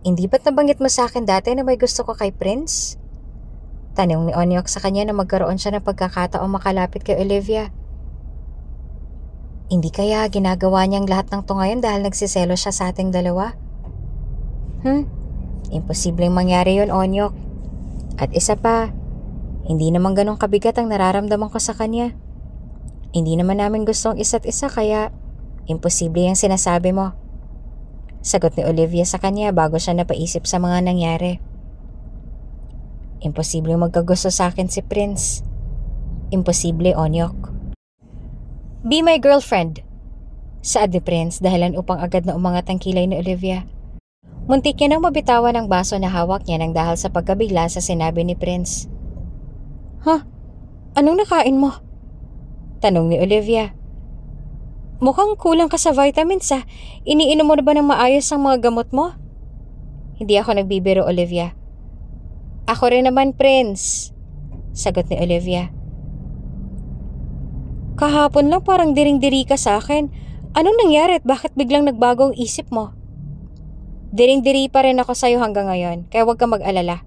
Hindi ba't nabanggit mo sa akin dati na may gusto ko kay Prince? Tanong ni Onyok sa kanya na magkaroon siya ng pagkakataong makalapit kay Olivia. Hindi kaya ginagawa niyang lahat ng to ngayon dahil nagsiselo siya sa ating dalawa? Imposibleng mangyari yun, Onyok. At isa pa, hindi naman ganun kabigat ang nararamdaman ko sa kanya. Hindi naman namin gustong isa't isa kaya imposible yung sinasabi mo. Sagot ni Olivia sa kanya bago siya napaisip sa mga nangyari. Imposible magkagusto sa akin si Prince. Imposible, Onyok. Be my girlfriend, saad ni Prince dahilan upang agad na umangat ang kilay ni Olivia. Muntik niya nang mabitawan ang baso na hawak niya nang dahil sa pagkabigla sa sinabi ni Prince. Anong nakain mo? Tanong ni Olivia. Mukhang kulang ka sa vitamins ah. Iniinom mo na ba ng maayos ang mga gamot mo? Hindi ako nagbibiro, Olivia. Ako rin naman, Prince, sagot ni Olivia. Kahapon lang parang diring-diri ka sa akin. Anong nangyari at bakit biglang nagbago ang isip mo? Diring-diri pa rin ako sa'yo hanggang ngayon, kaya huwag ka mag-alala.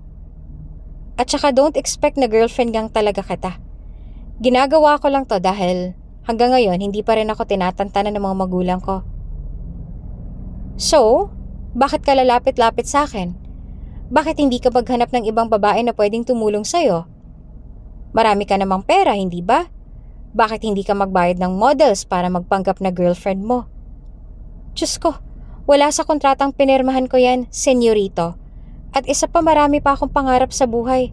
At saka don't expect na girlfriend gang talaga kita. Ginagawa ko lang to dahil hanggang ngayon hindi pa rin ako tinatantanan ng mga magulang ko. So, bakit ka lalapit-lapit sa akin? Bakit hindi ka maghanap ng ibang babae na pwedeng tumulong sa'yo? Marami ka namang pera, hindi ba? Bakit hindi ka magbayad ng models para magpanggap na girlfriend mo? Diyos ko, wala sa kontratang pinirmahan ko yan, senyorito. At isa pa marami pa akong pangarap sa buhay.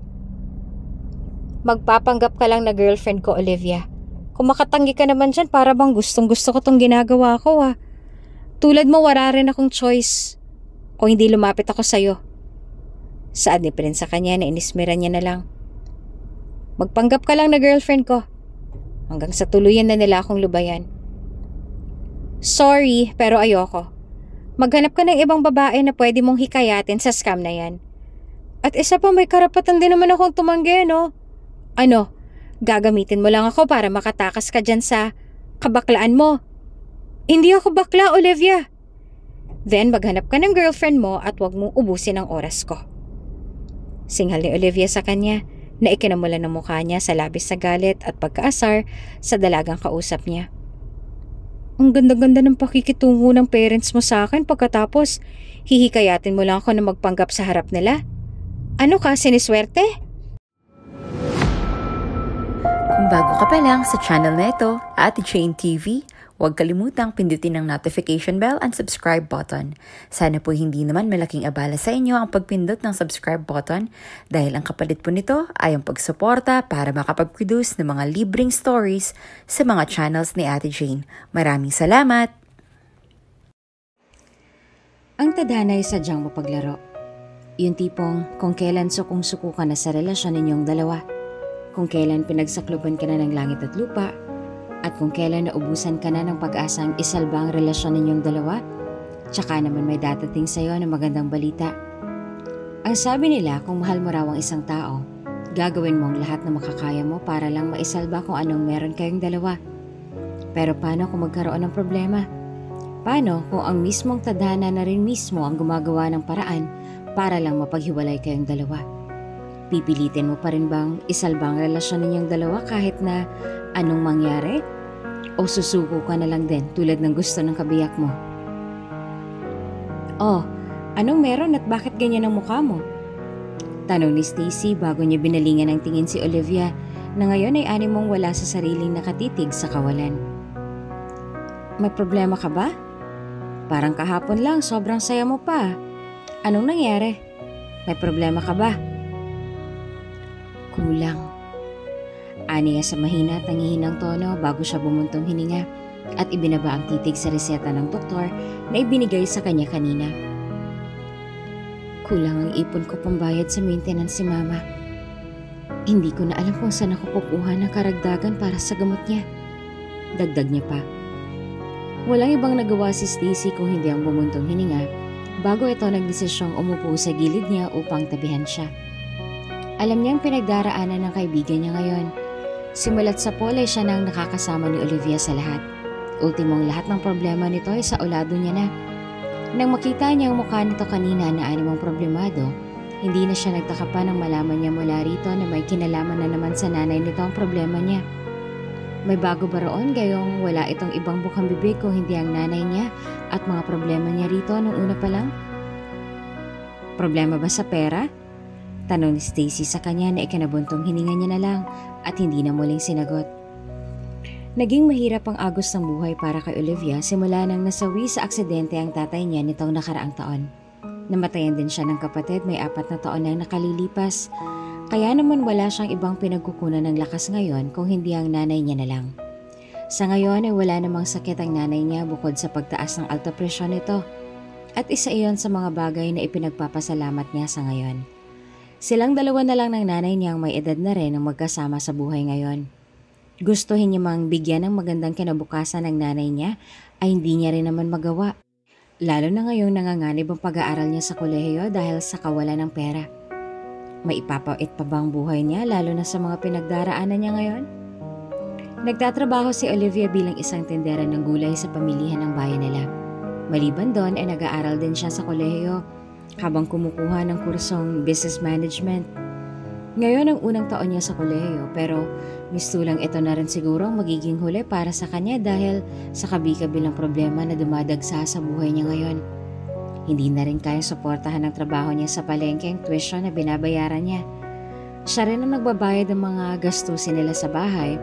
Magpapanggap ka lang na girlfriend ko, Olivia. Kung makatanggi ka naman dyan, para bang gustong gusto ko tong ginagawa ko ah. Tulad mo, wala rin akong choice. O hindi lumapit ako sa'yo. Saad ni Prince sa kanya na inismira niya na lang. Magpanggap ka lang na girlfriend ko. Hanggang sa tuluyan na nila akong lubayan. Sorry, pero ayoko. Maghanap ka ng ibang babae na pwede mong hikayatin sa scam na yan. At isa pa, may karapatan din naman akong tumanggi, no? Ano, gagamitin mo lang ako para makatakas ka dyan sa kabaklaan mo? Hindi ako bakla, Olivia. Then maghanap ka ng girlfriend mo at wag mong ubusin ang oras ko. Singhal ni Olivia sa kanya na ikinamulan ng mukha niya sa labis sa galit at pagkaasar sa dalagang kausap niya. Ang ganda-ganda ng pakikitungo ng parents mo sa akin pagkatapos hihikayatin mo lang ako na magpanggap sa harap nila. Ano ka, siniswerte? Kung bago ka pa lang sa channel na ito, Ate Jane TV, huwag kalimutang pindutin ang notification bell and subscribe button. Sana po hindi naman malaking abala sa inyo ang pagpindot ng subscribe button dahil ang kapalit po nito ay ang pagsuporta para makapag-produce ng mga libreng stories sa mga channels ni Ate Jane. Maraming salamat! Ang tadhana ay sadyang mapaglaro. Yung tipong kung kailan sukong-suko ka na sa relasyon ninyong dalawa. Kung kailan pinagsaklupan ka na ng langit at lupa, at kung kailan naubusan ka na ng pag-asang isalba ang relasyon ninyong dalawa, tsaka naman may dadating sa'yo na magandang balita. Ang sabi nila, kung mahal mo raw ang isang tao, gagawin mo ang lahat na makakaya mo para lang maisalba kung anong meron kayong dalawa. Pero paano kung magkaroon ng problema? Paano kung ang mismong tadhana na rin mismo ang gumagawa ng paraan para lang mapaghiwalay kayong dalawa? Pipilitin mo pa rin bang isalba ang relasyon ninyong dalawa kahit na anong mangyari? O susuko ka na lang din tulad ng gusto ng kabiyak mo? Oh, anong meron at bakit ganyan ang mukha mo? Tanong ni Stacy bago niya binalingan ng tingin si Olivia na ngayon ay animong wala sa sariling nakatitig sa kawalan. May problema ka ba? Parang kahapon lang sobrang saya mo pa. Anong nangyari? May problema ka ba? Kulang. Aniya sa mahina at nangihinang tono bago siya bumuntong hininga at ibinaba ang titig sa reseta ng doktor na ibinigay sa kanya kanina. Kulang ang ipon ko pambayad sa maintenance si Mama. Hindi ko na alam kung saan ako kukuha ng karagdagan para sa gamot niya. Dagdag niya pa. Walang ibang nagawa si Stacy kung hindi ang bumuntong hininga bago ito nagdesisyong umupo sa gilid niya upang tabihan siya. Alam niyang pinagdaraanan ng kaibigan niya ngayon. Simulat sa pool ay siya nang nakakasama ni Olivia sa lahat. Ultimong lahat ng problema nito ay sa ulado niya na. Nang makita niya ang mukha nito kanina na animang problemado, hindi na siya nagtaka pa nang malaman niya mula rito na may kinalaman na naman sa nanay nito ang problema niya. May bago ba roon gayong wala itong ibang bukang bibig kung hindi ang nanay niya at mga problema niya rito nung una pa lang? Problema ba sa pera? Tanong ni Stacy sa kanya na ikinabuntong hininga niya na lang at hindi na muling sinagot. Naging mahirap ang agos ng buhay para kay Olivia simula nang nasawi sa aksidente ang tatay niya nitong nakaraang taon. Namatayan din siya ng kapatid may 4 na taon nang nakalilipas. Kaya naman wala siyang ibang pinagkukunan ng lakas ngayon kung hindi ang nanay niya na lang. Sa ngayon ay wala namang sakit ang nanay niya bukod sa pagtaas ng alta presyon nito. At isa iyon sa mga bagay na ipinagpapasalamat niya sa ngayon. Silang dalawa na lang ng nanay niyang may edad na rin ang magkasama sa buhay ngayon. Gustuhin niya mang bigyan ng magandang kinabukasan ng nanay niya ay hindi niya rin naman magawa. Lalo na ngayong nanganganib ang pag-aaral niya sa kolehiyo dahil sa kawalan ng pera. May ipapait pa bang buhay niya lalo na sa mga pinagdaraanan niya ngayon? Nagtatrabaho si Olivia bilang isang tindera ng gulay sa pamilihan ng bayan nila. Maliban doon ay nag-aaral din siya sa kolehiyo habang kumukuha ng kursong business management. Ngayon ang unang taon niya sa kolehiyo pero mistulang ito na rin siguro ang magiging huli para sa kanya dahil sa kabi-kabilang problema na dumadagsa sa buhay niya ngayon. Hindi na rin kayang suportahan ng trabaho niya sa palengke ang tuition na binabayaran niya. Siya rin ang nagbabayad ng mga gastusin nila sa bahay,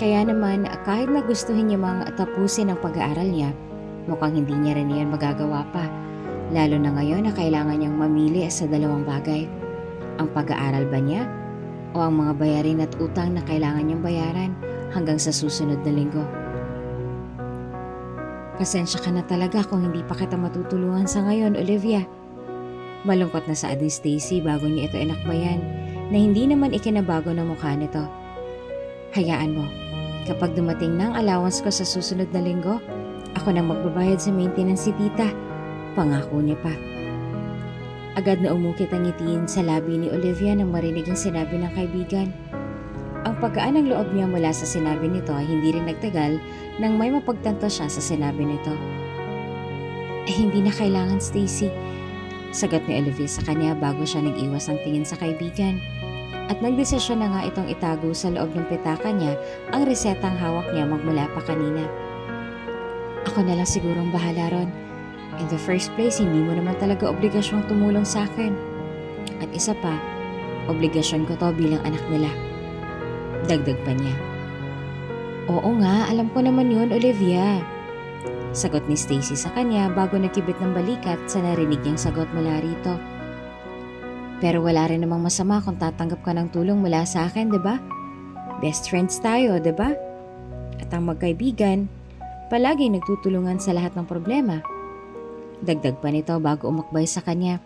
kaya naman kahit na gustuhin niya mang tapusin ang pag-aaral niya, mukhang hindi niya rin iyan magagawa pa, lalo na ngayon na kailangan niyang mamili sa 2 bagay. Ang pag-aaral ba niya o ang mga bayarin at utang na kailangan niyang bayaran hanggang sa susunod na linggo? Pasensya ka na talaga kung hindi pa kita matutulungan sa ngayon, Olivia. Malungkot na saad ni Stacy bago niya ito inakbayan na hindi naman ikinabago ng mukha nito. Hayaan mo, kapag dumating na ang allowance ko sa susunod na linggo, ako nang magbabayad sa maintenance si tita. Pangako niya pa. Agad na umukit ang ngitiin sa labi ni Olivia nang marinig ang sinabi ng kaibigan. Ang pagkaan ng loob niya mula sa sinabi nito ay hindi rin nagtagal nang may mapagtanto siya sa sinabi nito. Hindi na kailangan, Stacy. Sagot ni Olivia sa kanya bago siya nag-iwas ng tingin sa kaibigan. At nagdesisyon na nga itong itago sa loob ng pitaka niya ang resetang hawak niya magmula pa kanina. Ako na lang sigurong bahala ron. In the first place, hindi mo naman talaga obligasyong tumulong sa akin. At isa pa, obligasyon ko to bilang anak nila. Dagdag pa niya. Oo nga, alam ko naman yun, Olivia. Sagot ni Stacy sa kanya bago nagkibit ng balikat sa narinig niyang sagot mula rito. Pero wala rin namang masama kung tatanggap ka ng tulong mula sa akin, diba? Best friends tayo, diba? At ang magkaibigan, palagi nagtutulungan sa lahat ng problema. Dagdag pa nito bago umakbay sa kanya.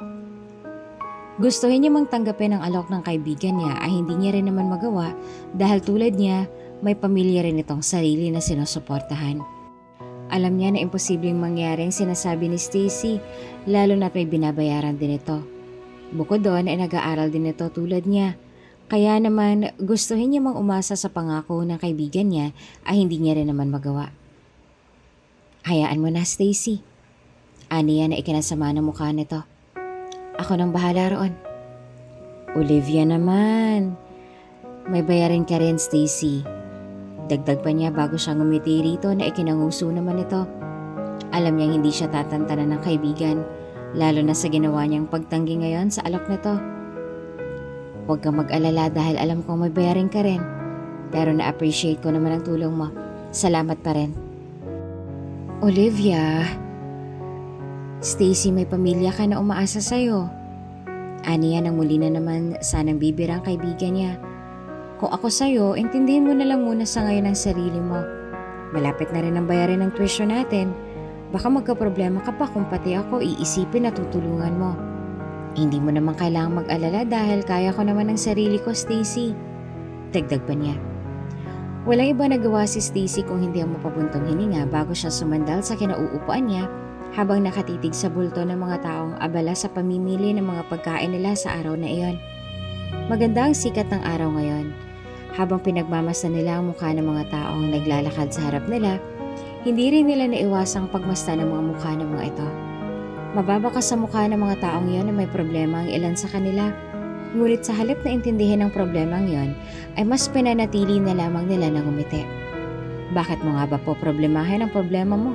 Gustuhin niya mang tanggapin ang alok ng kaibigan niya ay hindi niya rin naman magawa dahil tulad niya, may pamilya rin itong sarili na sinusuportahan. Alam niya na imposibleng mangyari ang sinasabi ni Stacy, lalo na't may binabayaran din ito. Bukod doon ay nag-aaral din ito tulad niya. Kaya naman gustuhin niya mang umasa sa pangako ng kaibigan niya ay hindi niya rin naman magawa. Hayaan mo na, Stacy. Aniya na ikinasama ng mukha nito. Ako nang bahala roon. Olivia naman. May bayarin ka rin, Stacy. Dagdag pa niya bago siya ngumiti rito na ikinanguso naman ito. Alam niyang hindi siya tatantanan ng kaibigan, lalo na sa ginawa niyang pagtanggi ngayon sa alok nito. Huwag kang mag-alala dahil alam kong may bayarin ka rin. Pero na-appreciate ko naman ang tulong mo. Salamat pa rin. Olivia, Stacy, may pamilya ka na umaasa sa'yo. Aniya nang muli na naman sanang bibirang kaibigan niya. Kung ako sa'yo, intindihin mo na lang muna sa ngayon ang sarili mo. Malapit na rin ang bayarin ng tuition natin. Baka magkaproblema ka pa kung pati ako iisipin na tutulungan mo. Hindi mo naman kailangang mag-alala dahil kaya ko naman ang sarili ko, Stacy. Dagdag pa niya. Walang iba nagawa si Stacy kung hindi ang mapabuntong hininga bago siya sumandal sa kinauupuan niya habang nakatitig sa bulto ng mga taong abala sa pamimili ng mga pagkain nila sa araw na iyon. Maganda ang sikat ng araw ngayon. Habang pinagmamasdan nila ang mukha ng mga taong naglalakad sa harap nila, hindi rin nila naiwasang pagmasdan ng mga mukha ng mga ito. Mababa ka sa mukha ng mga taong yon na may problema ang ilan sa kanila. Ngunit sa halip na intindihin ang problemang yon, ay mas pinanatili na lamang nila na ngumiti. Bakit mo nga ba po problemahin ang problema mo?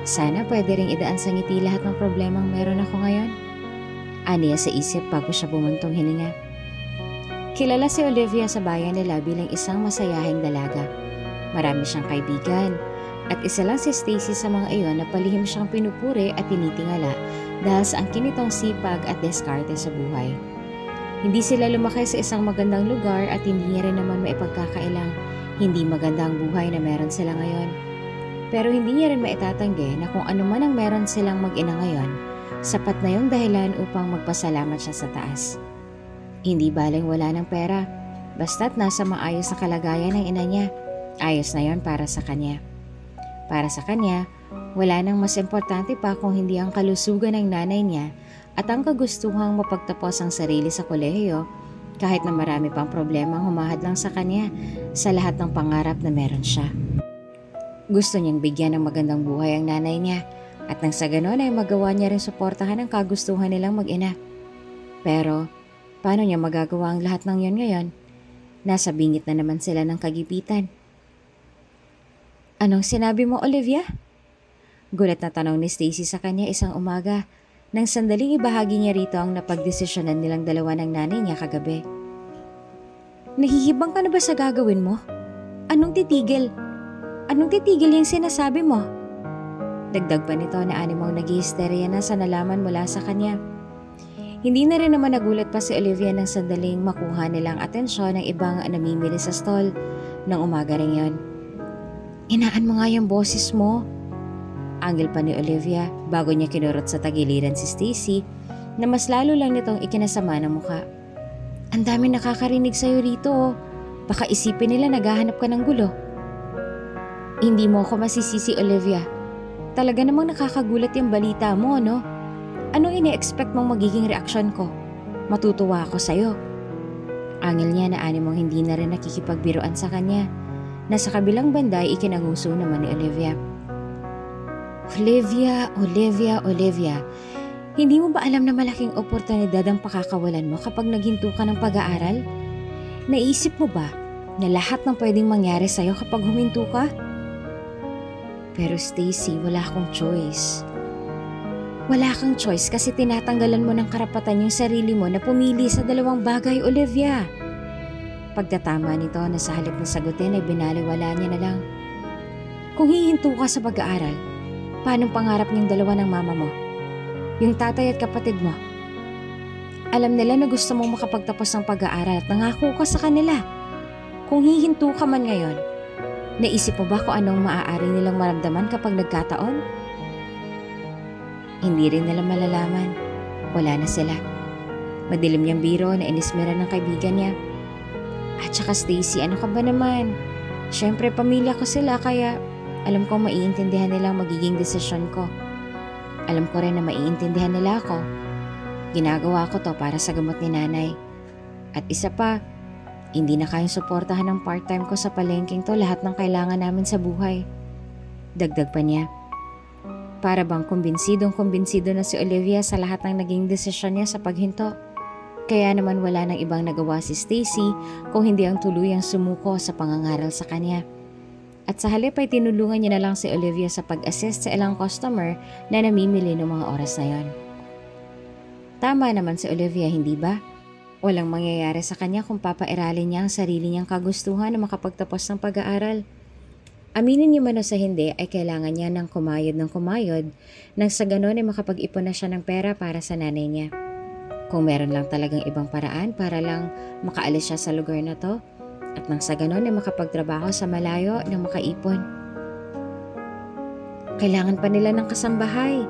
Sana pwede ring idaan sa ngiti lahat ng problemang meron ako ngayon. Aniya sa isip bago siya bumuntong hininga. Kilala si Olivia sa bayan nila bilang isang masayahing dalaga. Marami siyang kaibigan at isa lang si Stacy sa mga iyon na palihim siyang pinupuri at tinitingala dahil sa angkin nitong sipag at diskarte sa buhay. Hindi sila lumaki sa isang magandang lugar at hindi niya rin naman maipagkakailang hindi magandang buhay na meron sila ngayon. Pero hindi niya rin maitatanggi na kung ano man ang meron silang mag-ina ngayon, sapat na yung dahilan upang magpasalamat siya sa taas. Hindi baling wala ng pera, basta't nasa maayos na kalagayan ng ina niya, ayos na yon para sa kanya. Para sa kanya, wala nang mas importante pa kung hindi ang kalusugan ng nanay niya at ang kagustuhang mapagtapos ang sarili sa kolehiyo kahit na marami pang problema ang humahad lang sa kanya sa lahat ng pangarap na meron siya. Gusto niyang bigyan ng magandang buhay ang nanay niya at nang sa ganon ay magawa niya rin suportahan ang kagustuhan nilang mag-ina. Pero paano niya magagawa ang lahat ng yon ngayon? Nasa bingit na naman sila ng kagipitan. Anong sinabi mo, Olivia? Gulat na tanong ni Stacy sa kanya isang umaga nang sandaling ibahagi niya rito ang napagdesisyonan nilang dalawa ng nanay niya kagabi. Nahihibang ka na ba sa gagawin mo? Anong titigil? Anong titigil yung sinasabi mo? Dagdag pa nito na animang nag-hysteria na sa nalaman mula sa kanya. Hindi na rin naman nagulat pa si Olivia nang sandaling makuha nilang atensyon ng ibang namimili sa stall ng umaga rin yon. Inaan mo nga yung boses mo. Anggil pa ni Olivia bago niya kinurot sa tagiliran si Stacy na mas lalo lang nitong ikinasama ng mukha. Ang dami nakakarinig sa'yo rito. Baka isipin nila naghahanap ka ng gulo. Hindi mo ako masisisi, Olivia. Talaga namang nakakagulat yung balita mo, no? Anong ine-expect mong magiging reaksyon ko? Matutuwa ako sa'yo. Angil niya na animong hindi na rin nakikipagbiruan sa kanya. Nasa kabilang banda ay ikinanguso naman ni Olivia. Olivia. Hindi mo ba alam na malaking oportunidad ang pakakawalan mo kapag naghinto ka ng pag-aaral? Naisip mo ba na lahat ng pwedeng mangyari sa'yo kapag huminto ka? Pero Stacy, wala akong choice. Wala kang choice kasi tinatanggalan mo ng karapatan yung sarili mo na pumili sa dalawang bagay, Olivia. Pagtatama nito na sa halip na sagutin ay binaliwala niya na lang. Kung hihinto ka sa pag-aaral, paano pangarap niyong dalawa ng mama mo? Yung tatay at kapatid mo? Alam nila na gusto mong makapagtapos ng pag-aaral at nangako ka sa kanila. Kung hihinto ka man ngayon, naisip mo ba kung anong maaari nilang maramdaman kapag nagkataon? Hindi rin nila malalaman. Wala na sila. Madilim niyang biro na inismera ng kaibigan niya. At saka Stacy, ano ka ba naman? Siyempre pamilya ko sila kaya alam kong maiintindihan nila ang magiging desisyon ko. Alam ko rin na maiintindihan nila ako. Ginagawa ko to para sa gamot ni nanay. At isa pa, hindi na kayang suportahan ng part-time ko sa palengking to lahat ng kailangan namin sa buhay. Dagdag pa niya. Para bang kumbinsidong na si Olivia sa lahat ng naging desisyon niya sa paghinto. Kaya naman wala nang ibang nagawa si Stacy kung hindi ang tuluyang sumuko sa pangangaral sa kanya. At sa halip ay tinulungan niya na lang si Olivia sa pag-assist sa ilang customer na namimili ng mga oras na yon. Tama naman si Olivia, hindi ba? Walang mangyayari sa kanya kung papairalin niya ang sarili niyang kagustuhan na makapagtapos ng pag-aaral. Aminin niyo man o sa hindi ay kailangan niya ng kumayod nang sa ganon ay makapag-ipon na siya ng pera para sa nanay niya. Kung meron lang talagang ibang paraan para lang makaalis siya sa lugar na to, at nang sa ganon ay makapagtrabaho sa malayo na makaipon. Kailangan pa nila ng kasambahay.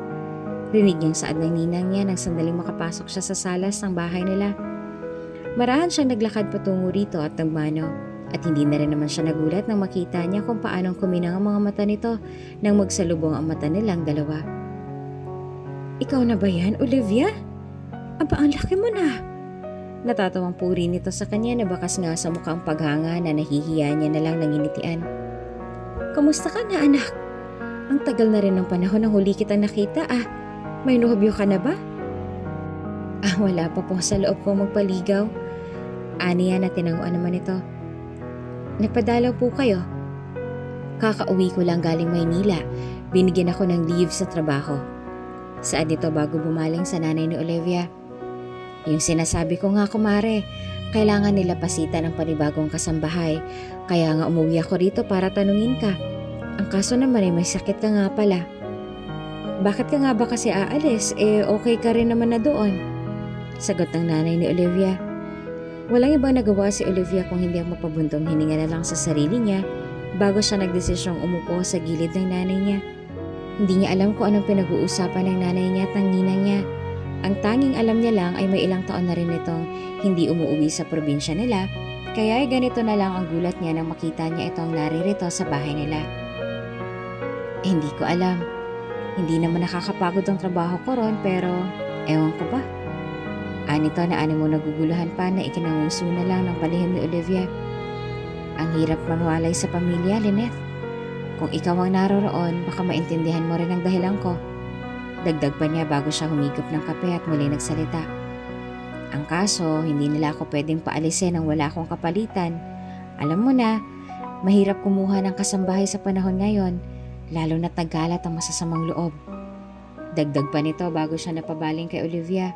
Rinig niyang saad ng ninang niya nang sandaling makapasok siya sa salas ng bahay nila. Marahan siyang naglakad patungo rito at nagmano at hindi na rin naman siya nagulat nang makita niya kung paanong kuminang ang mga mata nito nang magsalubong ang mata nilang dalawa. Ikaw na ba yan, Olivia? Aba, ang laki mo na. Natatawang puri nito sa kanya na bakas nga sa mukhang paghanga na nahihiya niya na lang nanginitian. Kamusta ka na, anak? Ang tagal na rin ng panahon nang huli kitang nakita, ah. May nobyo ka na ba? Wala pa po sa loob kong magpaligaw. Aniya na tinanguan naman ito. Nagpadalaw po kayo? Kakauwi ko lang galing Maynila. Binigyan ako ng leave sa trabaho. Saan dito bago bumaling sa nanay ni Olivia? Yung sinasabi ko nga kumare, kailangan nila pasitan ng panibagong kasambahay. Kaya nga umuwi ako rito para tanungin ka. Ang kaso naman ay may sakit ka nga pala. Bakit ka nga ba kasi aalis? Okay ka rin naman na doon. Sagot ng nanay ni Olivia. Walang ibang nagawa si Olivia kung hindi ang mapabuntong hininga na lang sa sarili niya bago siya nagdesisyong umupo sa gilid ng nanay niya. Hindi niya alam kung anong pinag-uusapan ng nanay niya at ng ninang niya. Ang tanging alam niya lang ay may ilang taon na rin itong hindi umuwi sa probinsya nila, kaya ay ganito na lang ang gulat niya nang makita niya itong naririto sa bahay nila. Hindi ko alam. Hindi naman nakakapagod ang trabaho ko ron pero ewan ko ba. Anito na mo naguguluhan pa na ikinanguso na lang ng palihim ni Olivia. Ang hirap manwalay sa pamilya, Lynette. Kung ikaw ang naroroon, baka maintindihan mo rin ang dahilan ko. Dagdag pa niya bago siya humigop ng kape at muli nagsalita. Ang kaso, hindi nila ako pwedeng paalisin nang wala akong kapalitan. Alam mo na, mahirap kumuha ng kasambahay sa panahon ngayon, lalo na't naggalat ang masasamang loob. Dagdag pa nito bago siya napabaling kay Olivia.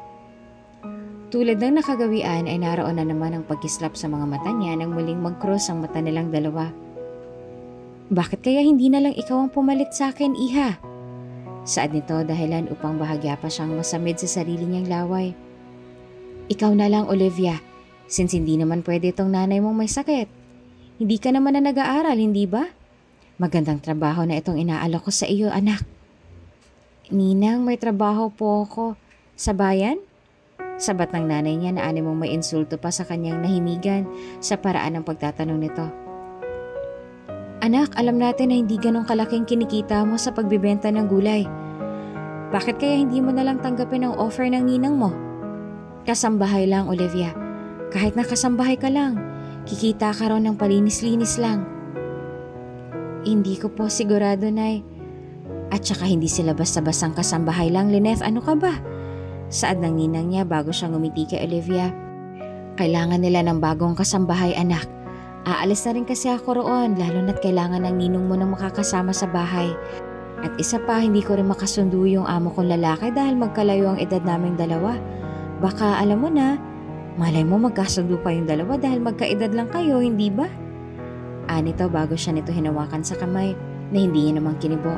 Tulad ng nakagawian ay naroon na naman ang pagkislap sa mga mata niya nang muling mag-cross ang mata nilang dalawa. Bakit kaya hindi na lang ikaw ang pumalit sa akin, iha? Saad nito dahilan upang bahagya pa siyang masamid sa sarili niyang laway. Ikaw na lang, Olivia, since hindi naman pwede itong nanay mong may sakit. Hindi ka naman na nag-aaral, hindi ba? Magandang trabaho na itong inaalok ko sa iyo, anak. Ninang, may trabaho po ako. Sa bayan? Sabat ng nanay niya na mong may insulto pa sa kanyang nahimigan sa paraan ng pagtatanong nito. Anak, alam natin na hindi ganong kalaking kinikita mo sa pagbibenta ng gulay. Bakit kaya hindi mo nalang tanggapin ang offer ng ninang mo? Kasambahay lang, Olivia. Kahit na kasambahay ka lang, kikita ka ron ng palinis-linis lang. Hindi ko po sigurado, Nay. At saka hindi sila basta-bastang kasambahay lang, Lynette. Ano ka ba? Saad ng ninang niya bago siyang ngumiti kay Olivia. Kailangan nila ng bagong kasambahay, anak. Aalis na rin kasi ako roon, lalo na't kailangan ng ninong mo na makakasama sa bahay. At isa pa, hindi ko rin makasundo yung amo kong lalaki dahil magkalayo ang edad naming dalawa. Baka alam mo na, malay mo magkasundo pa yung dalawa dahil magkaedad lang kayo, hindi ba? Anito bago siya nito hinawakan sa kamay na hindi niya naman kinibo.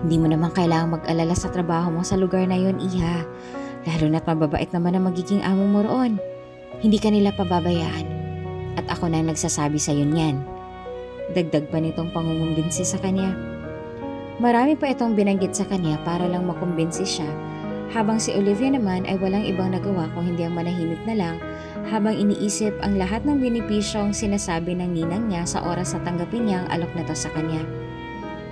Hindi mo naman kailangang mag-alala sa trabaho mo sa lugar na yon, iha. Lalo na't mababait naman ang magiging amo mo roon. Hindi ka nila pababayaan. At ako na nagsasabi sa yun yan. Dagdag pa nitong pangungumbinsi sa kanya. Marami pa itong binanggit sa kanya para lang makumbinsi siya, habang si Olivia naman ay walang ibang nagawa kung hindi ang manahimik na lang habang iniisip ang lahat ng binipisyong sinasabi ng ninang niya sa oras na tanggapin niya ang alok na to sa kanya.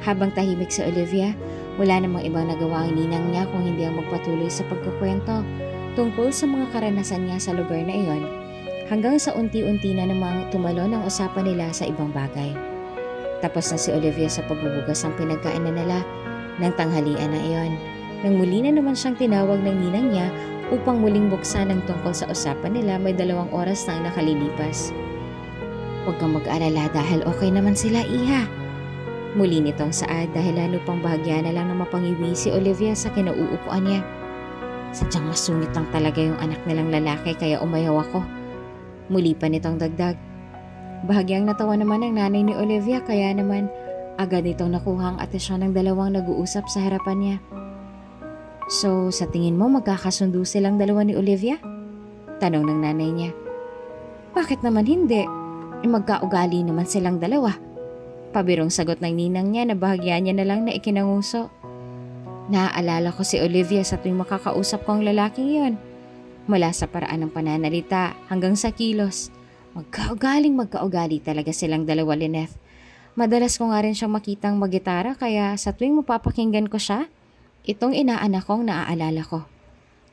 Habang tahimik si Olivia, wala namang ibang nagawa ang ninang niya kung hindi ang magpatuloy sa pagkukwento tungkol sa mga karanasan niya sa lugar na iyon, hanggang sa unti-unti na namang tumalon ang usapan nila sa ibang bagay. Tapos na si Olivia sa pagbubugas ng pinagkainan nila ng tanghalian na iyon, nang muli na naman siyang tinawag ng ninang niya upang muling buksan ang tungkol sa usapan nila. May 2 oras na ang nakalilipas. Huwag kang mag-alala dahil okay naman sila, iha. Muli nitong saad dahilan upang bahagya na lang na mapangiwi si Olivia sa kinauupuan niya. Sadyang masungit lang talaga yung anak nilang lalaki kaya umayaw ako. Muli pa nitong dagdag. Bahagyang natawa naman ang nanay ni Olivia kaya naman agad nitong nakuha ang atensyon ng 2 nag-uusap sa harapan niya. So, sa tingin mo magkakasundo silang 2 ni Olivia? Tanong ng nanay niya. Bakit naman hindi? Magkaugali naman silang 2. Pabirong sagot ng ninang niya na bahagya niya na lang na ikinanguso. Naaalala ko si Olivia sa tuwing makakausap ko ang lalaking yon. Mula sa paraan ng pananalita hanggang sa kilos. Magkaugali talaga silang 2, Lynette. Madalas ko nga rin siyang makitang magitara kaya sa tuwing mapapakinggan ko siya, itong inaanak kong naaalala ko.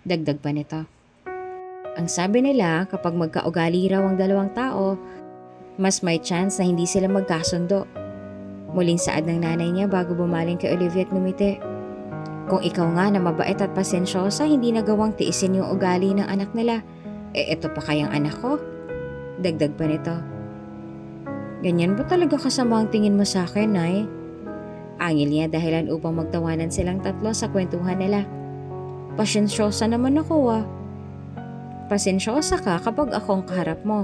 Dagdag pa nito. Ang sabi nila kapag magkaugali raw ang 2 tao, mas may chance na hindi sila magkasundo. Muling saad ng nanay niya bago bumaling kay Olivia at ngumiti. Kung ikaw nga na mabait at pasensyosa, hindi nagawang tiisin yung ugali ng anak nila, eto pa kayang anak ko? Dagdag pa nito. Ganyan ba talaga kasama ang tingin mo sa akin, Nay? Angil niya dahilan upang magtawanan silang tatlo sa kwentuhan nila. Pasensyosa naman ako Pasensyosa ka kapag akong kaharap mo.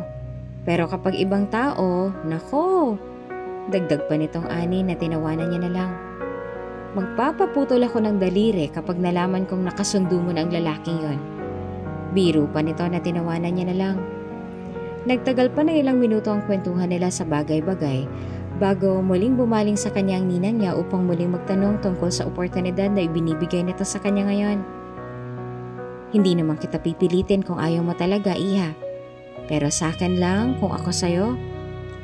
Pero kapag ibang tao, nako. Dagdag pa nitong ani na tinawanan niya na lang. Magpapaputol ako ng daliri kapag nalaman kong nakasundo mo na ang lalaking yon. Biro pa nito na tinawanan niya na lang. Nagtagal pa ng ilang minuto ang kwentuhan nila sa bagay-bagay bago muling bumaling sa kanya ang ninang niya upang muling magtanong tungkol sa oportunidad na ibinibigay nito sa kanya ngayon. Hindi naman kita pipilitin kung ayaw mo talaga, Iha. Pero sa akin lang, kung ako sa'yo,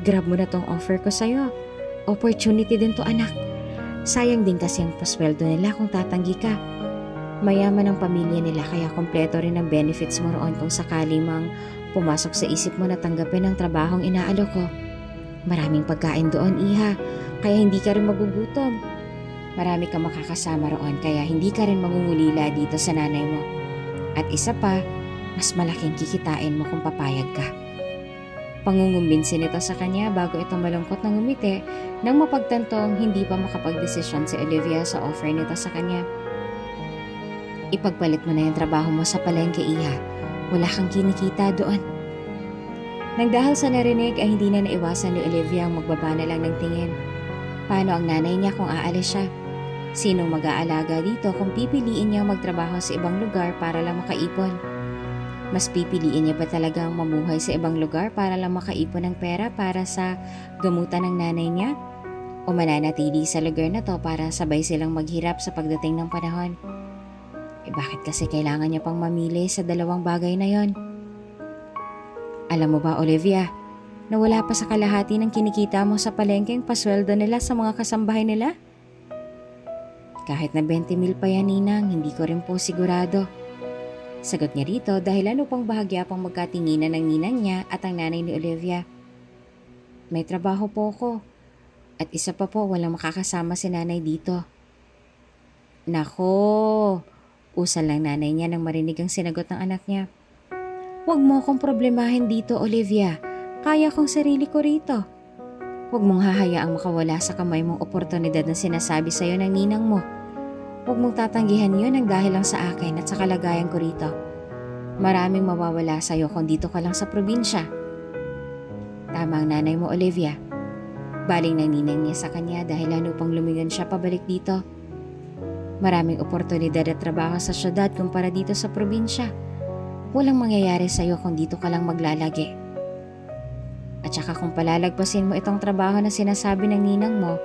grab mo na tong offer ko sa'yo. Opportunity din to, anak. Sayang din kasi ang pasweldo nila kung tatanggi ka. Mayaman ang pamilya nila kaya kompleto rin ang benefits mo roon kung sakali mang pumasok sa isip mo na tanggapin ang trabahong inaalok ko. Maraming pagkain doon, Iha, kaya hindi ka rin magugutom. Marami kang makakasama roon kaya hindi ka rin mangungulila dito sa nanay mo. At isa pa, mas malaking kikitain mo kung papayag ka. Pangungumbinsin nito sa kanya bago ito malungkot na ngumiti nang mapagtantong hindi pa makapagdesisyon si Olivia sa offer nito sa kanya. Ipagpalit mo na yung trabaho mo sa palengke, Iha. Wala kang kinikita doon. Nang dahil sa narinig ay hindi na naiwasan ni Olivia ang magbaba na lang ng tingin. Paano ang nanay niya kung aalis siya? Sinong mag-aalaga dito kung pipiliin niyang magtrabaho sa ibang lugar para lang makaipon? Mas pipiliin niya ba talagang mamuhay sa ibang lugar para lang makaipon ng pera para sa gamutan ng nanay niya? O mananatili sa lugar na to para sabay silang maghirap sa pagdating ng panahon? Bakit kasi kailangan niya pang mamili sa dalawang bagay na yon? Alam mo ba, Olivia, na wala pa sa kalahati ng kinikita mo sa palengkeng pasweldo nila sa mga kasambahay nila? Kahit na 20,000 pa yan, Ninang, hindi ko rin po sigurado. Sagot niya rito dahilan upang bahagya pang magkatinginan ng ninang niya at ang nanay ni Olivia. May trabaho po ko. At isa pa po, walang makakasama si nanay dito. Nako, usal lang nanay niya nang marinig ang sinagot ng anak niya. Huwag mo akong problemahin dito, Olivia. Kaya kong sarili ko rito. Huwag mong hahayaang makawala sa kamay mong oportunidad na sinasabi sa'yo ng ninang mo. Huwag mong tatanggihan yun ang dahil lang sa akin at sa kalagayan ko rito. Maraming mawawala sa'yo kung dito ka lang sa probinsya. Tama ang nanay mo, Olivia. Baling ng ninang niya sa kanya dahil upang lumingon siya pabalik dito. Maraming oportunidad at trabaho sa syudad kumpara dito sa probinsya. Walang mangyayari sa'yo kung dito ka lang maglalagi. At saka kung palalagpasin mo itong trabaho na sinasabi ng ninang mo,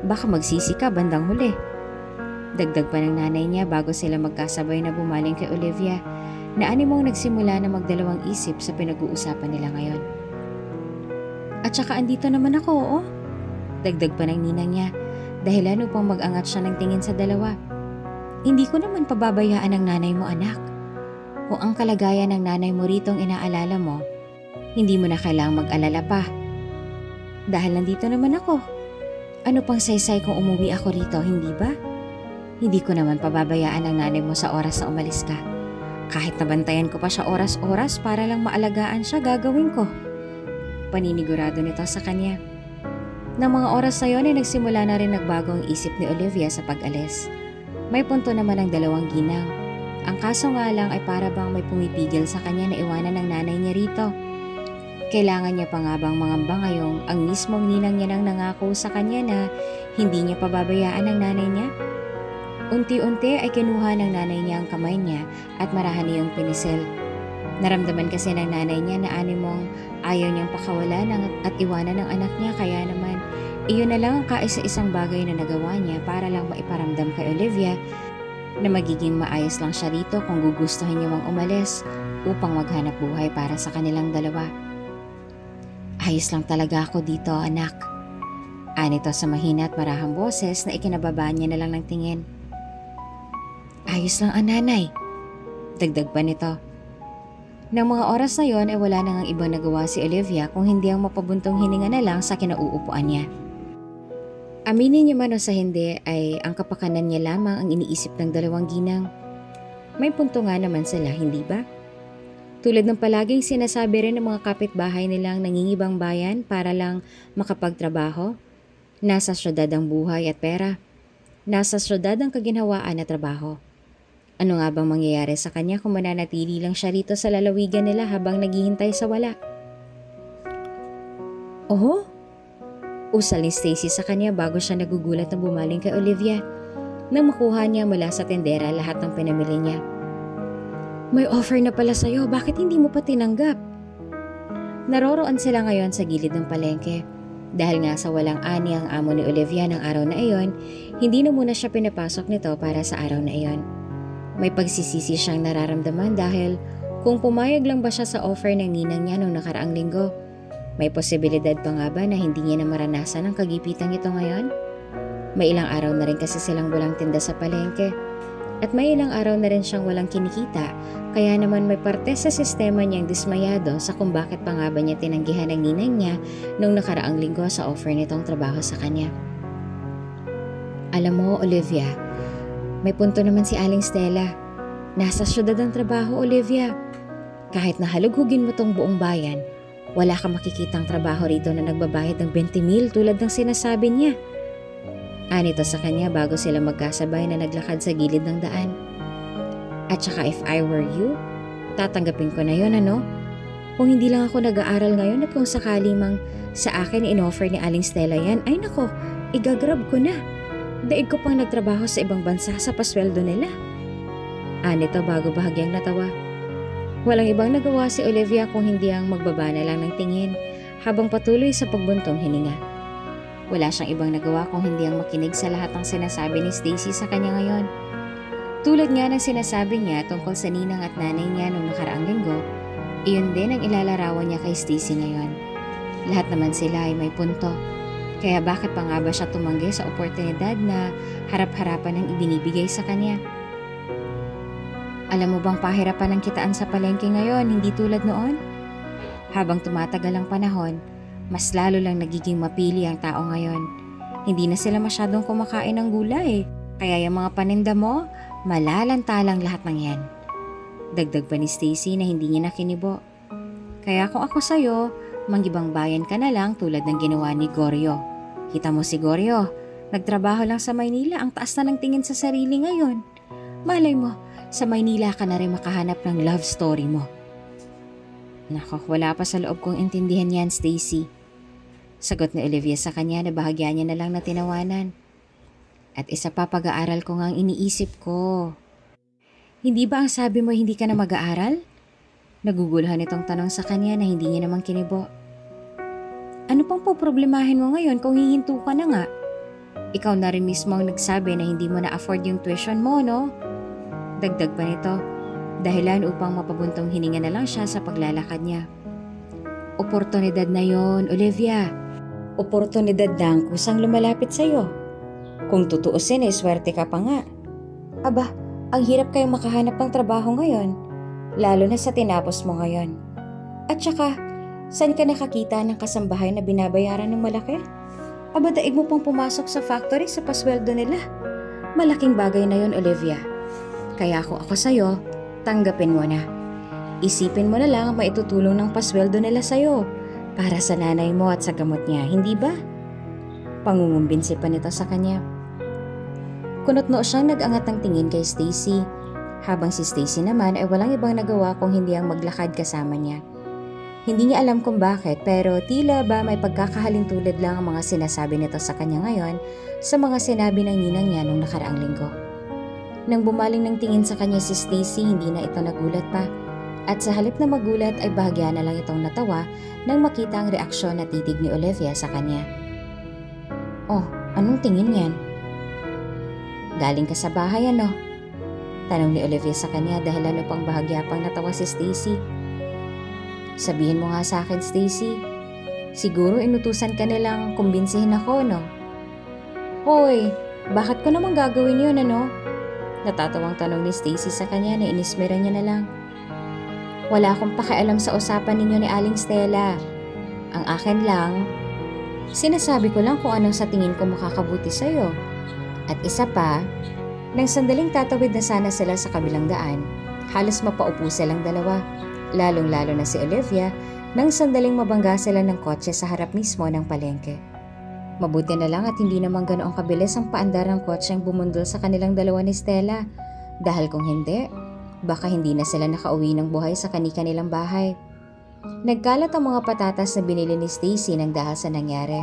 baka magsisi ka bandang huli. Dagdag pa ng nanay niya bago sila magkasabay na bumaling kay Olivia na animong nagsimula na magdalawang isip sa pinag-uusapan nila ngayon. At saka andito naman ako, oo. Dagdag pa ng ninang niya dahilan upang mag-angat siya ng tingin sa dalawa. Hindi ko naman pababayaan ang nanay mo, anak. Kung ang kalagayan ng nanay mo ritong inaalala mo, hindi mo na kailangang mag-alala pa. Dahil nandito naman ako. Ano pang saysay kung umuwi ako rito, hindi ba? Hindi ko naman pababayaan ang nanay mo sa oras na umalis ka. Kahit nabantayan ko pa siya oras-oras para lang maalagaan siya, gagawin ko. Paninigurado nito sa kanya. Nang mga oras na yun ay nagsimula na rin nagbago ang isip ni Olivia sa pag-alis. May punto naman ang dalawang ginang. Ang kaso nga lang ay para bang may pumipigil sa kanya na iwanan ng nanay niya rito. Kailangan niya pa nga bang mangamba ngayong ang mismong ninang niya nang nangako sa kanya na hindi niya pababayaan ang nanay niya? Unti-unti ay kinuha ng nanay niya ang kamay niya at marahan niyang pinisil. Naramdaman kasi ng nanay niya na animong ayaw niyang pakawalan at iwanan ng anak niya kaya naman iyon na lang ang kaisa-isang bagay na nagawa niya para lang maiparamdam kay Olivia na magiging maayos lang siya rito kung gugustuhin niya mang umalis upang maghanap buhay para sa kanilang dalawa. Ayos lang talaga ako dito, anak. Anito sa mahina at marahang boses na ikinababaan niya na lang ng tingin. Ayos lang ang nanay. Dagdag pa nito. Nang mga oras na yon ay wala nang ang ibang nagawa si Olivia kung hindi ang mapabuntong hininga na lang sa kinauupuan niya. Aminin niya man o sa hindi ay ang kapakanan niya lamang ang iniisip ng dalawang ginang. May punto nga naman sila, hindi ba? Tulad ng palaging sinasabi rin ng mga kapitbahay nilang nangingibang bayan para lang makapagtrabaho, nasa syudad ang buhay at pera. Nasa syudad ang kaginhawaan at trabaho. Ano nga bang mangyayari sa kanya kung mananatili lang siya rito sa lalawigan nila habang naghihintay sa wala? Oho? Usal ni Stacy sa kanya bago siya nagugulat na bumaling kay Olivia nang makuha niya mula sa tendera lahat ng pinamili niya. May offer na pala sa'yo, bakit hindi mo pa tinanggap? Naroroon sila ngayon sa gilid ng palengke. Dahil nga sa walang ani ang amo ni Olivia ng araw na iyon, hindi na muna siya pinapasok nito para sa araw na iyon. May pagsisisi siyang nararamdaman dahil kung pumayag lang ba siya sa offer ng ninang niya noong nakaraang linggo, may posibilidad pa nga ba na hindi niya na maranasan ang kagipitang ito ngayon? May ilang araw na rin kasi silang walang tinda sa palengke. At may ilang araw na rin siyang walang kinikita, kaya naman may parte sa sistema niyang dismayado sa kung bakit pa nga ba niya tinanggihan ang ninang niya nung nakaraang linggo sa offer nitong trabaho sa kanya. Alam mo, Olivia, may punto naman si Aling Stella. Nasa syudad ang trabaho, Olivia. Kahit nahalughugin mo tong buong bayan, wala kang makikitang trabaho rito na nagbabayad ng 20,000 tulad ng sinasabi niya. Anito sa kanya bago sila magkasabay na naglakad sa gilid ng daan. At saka if I were you, tatanggapin ko na yon, ano? Kung hindi lang ako nag-aaral ngayon at kung sakali mang sa akin in-offer ni Aling Stella yan, ay nako, igagrab ko na. Daig ko pang nagtrabaho sa ibang bansa sa pasweldo nila. Anito bago bahagyang natawa. Walang ibang nagawa si Olivia kung hindi ang magbaba na lang ng tingin habang patuloy sa pagbuntong hininga. Wala siyang ibang nagawa kung hindi ang makinig sa lahat ng sinasabi ni Stacy sa kanya ngayon. Tulad nga ng sinasabi niya tungkol sa ninang at nanay niya noong nakaraang linggo, iyon din ang ilalarawan niya kay Stacy ngayon. Lahat naman sila ay may punto. Kaya bakit pa nga ba siya tumanggi sa oportunidad na harap-harapan ang ibinibigay sa kanya? Alam mo bang pahirapan ang kitaan sa palengke ngayon, hindi tulad noon? Habang tumatagal ang panahon, mas lalo lang nagiging mapili ang tao ngayon. Hindi na sila masyadong kumakain ng gulay, kaya yung mga paninda mo, malalantalang lahat ng yan. Dagdag pa ni Stacy na hindi niya nakinibo. Kaya kung ako sa'yo, manggibang bayan ka na lang tulad ng ginawa ni Goryo. Kita mo si Goryo, nagtrabaho lang sa Maynila, ang taas na ng tingin sa sarili ngayon. Malay mo, sa Maynila ka na rin makahanap ng love story mo. Nako, wala pa sa loob kong intindihan yan, Stacy. Sagot ni Olivia sa kanya na bahagya niya na lang na tinawanan. At isa pa pag-aaral ko nga ang iniisip ko. Hindi ba ang sabi mo hindi ka na mag-aaral? Naguguluhan itong tanong sa kanya na hindi niya naman kinibo. Ano pang poproblemahin mo ngayon kung hihinto ka na nga? Ikaw na rin mismo ang nagsabi na hindi mo na-afford yung tuition mo, no? Dagdag pa nito, dahilan upang mapabuntong hininga na lang siya sa paglalakad niya. Oportunidad na yon, Olivia. Oportunidad lang kusang lumalapit sa'yo. Kung tutuusin ay swerte ka pa nga. Aba, ang hirap kayong makahanap ng trabaho ngayon, lalo na sa tinapos mo ngayon. At saka, saan ka nakakita ng kasambahay na binabayaran ng malaki? Aba, daig mo pang pumasok sa factory sa pasweldo nila. Malaking bagay na yon, Olivia. Kaya kung ako sa'yo, tanggapin mo na. Isipin mo na lang ang maitutulong ng pasweldo nila sa'yo para sa nanay mo at sa gamot niya, hindi ba? Pangungumbinsi pa nito sa kanya. Kunot-noo siyang nag-angat ng tingin kay Stacy, habang si Stacy naman ay walang ibang nagawa kung hindi ang maglakad kasama niya. Hindi niya alam kung bakit, pero tila ba may pagkakahalintulad lang ang mga sinasabi nito sa kanya ngayon sa mga sinabi ng ninang niya nung nakaraang linggo. Nang bumaling ng tingin sa kanya si Stacy, hindi na ito nagulat pa. At sa halip na magulat ay bahagya na lang itong natawa nang makita ang reaksyon at titig ni Olivia sa kanya. Oh, anong tingin yan? Galing ka sa bahay, ano? Tanong ni Olivia sa kanya dahil ano pang bahagya pang natawa si Stacy. Sabihin mo nga sa akin, Stacy. Siguro inutusan ka nilang kumbinsihin ako, no? Hoy, bakit ko naman gagawin yun, ano? Natatawang tanong ni Stacy sa kanya na inismera niya na lang. Wala akong pakialam sa usapan ninyo ni Aling Stella. Ang akin lang, Sinasabi ko lang kung anong sa tingin ko makakabuti sa'yo. At isa pa, nang sandaling tatawid na sana sila sa kabilang daan, halos mapaupo silang dalawa, lalong-lalo na si Olivia, nang sandaling mabangga sila ng kotse sa harap mismo ng palengke. Mabuti na lang at hindi naman ganoong kabilis ang paandar ng kotse ang bumundol sa kanilang dalawa ni Stella, dahil kung hindi, baka hindi na sila nakauwi ng buhay sa kani-kanilang bahay. Nagkalat ang mga patatas na binili ni Stacy nang dahil sa nangyari,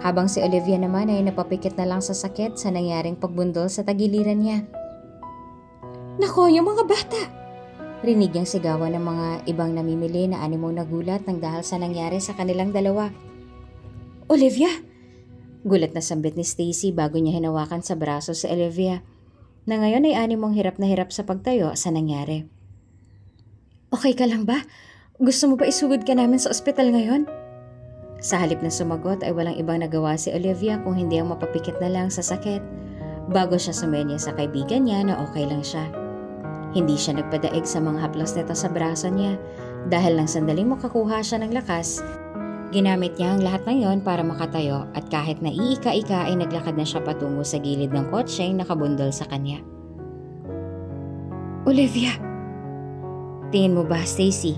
habang si Olivia naman ay napapikit na lang sa sakit sa nangyaring pagbundol sa tagiliran niya. "Nako, yung mga bata!" Rinig niyang sigawan ng mga ibang namimili na animong nagulat nang dahil sa nangyari sa kanilang dalawa. "Olivia!" Gulat na sambit ni Stacy bago niya hinawakan sa braso si Olivia, na ngayon ay animong hirap na hirap sa pagtayo sa nangyari. "Okay ka lang ba? Gusto mo ba isugod ka namin sa ospital ngayon?" Sa halip na sumagot ay walang ibang nagawa si Olivia kung hindi ang mapapikit na lang sa sakit bago siya sumenya sa kaibigan niya na okay lang siya. Hindi siya nagpadaig sa mga haplos nito sa braso niya dahil nang sandaling makakuha siya ng lakas, ginamit niya ang lahat ng yon para makatayo at kahit na iika-ika ay naglakad na siya patungo sa gilid ng kotseng nakabundol sa kanya. "Olivia! Tingin mo ba, Stacy,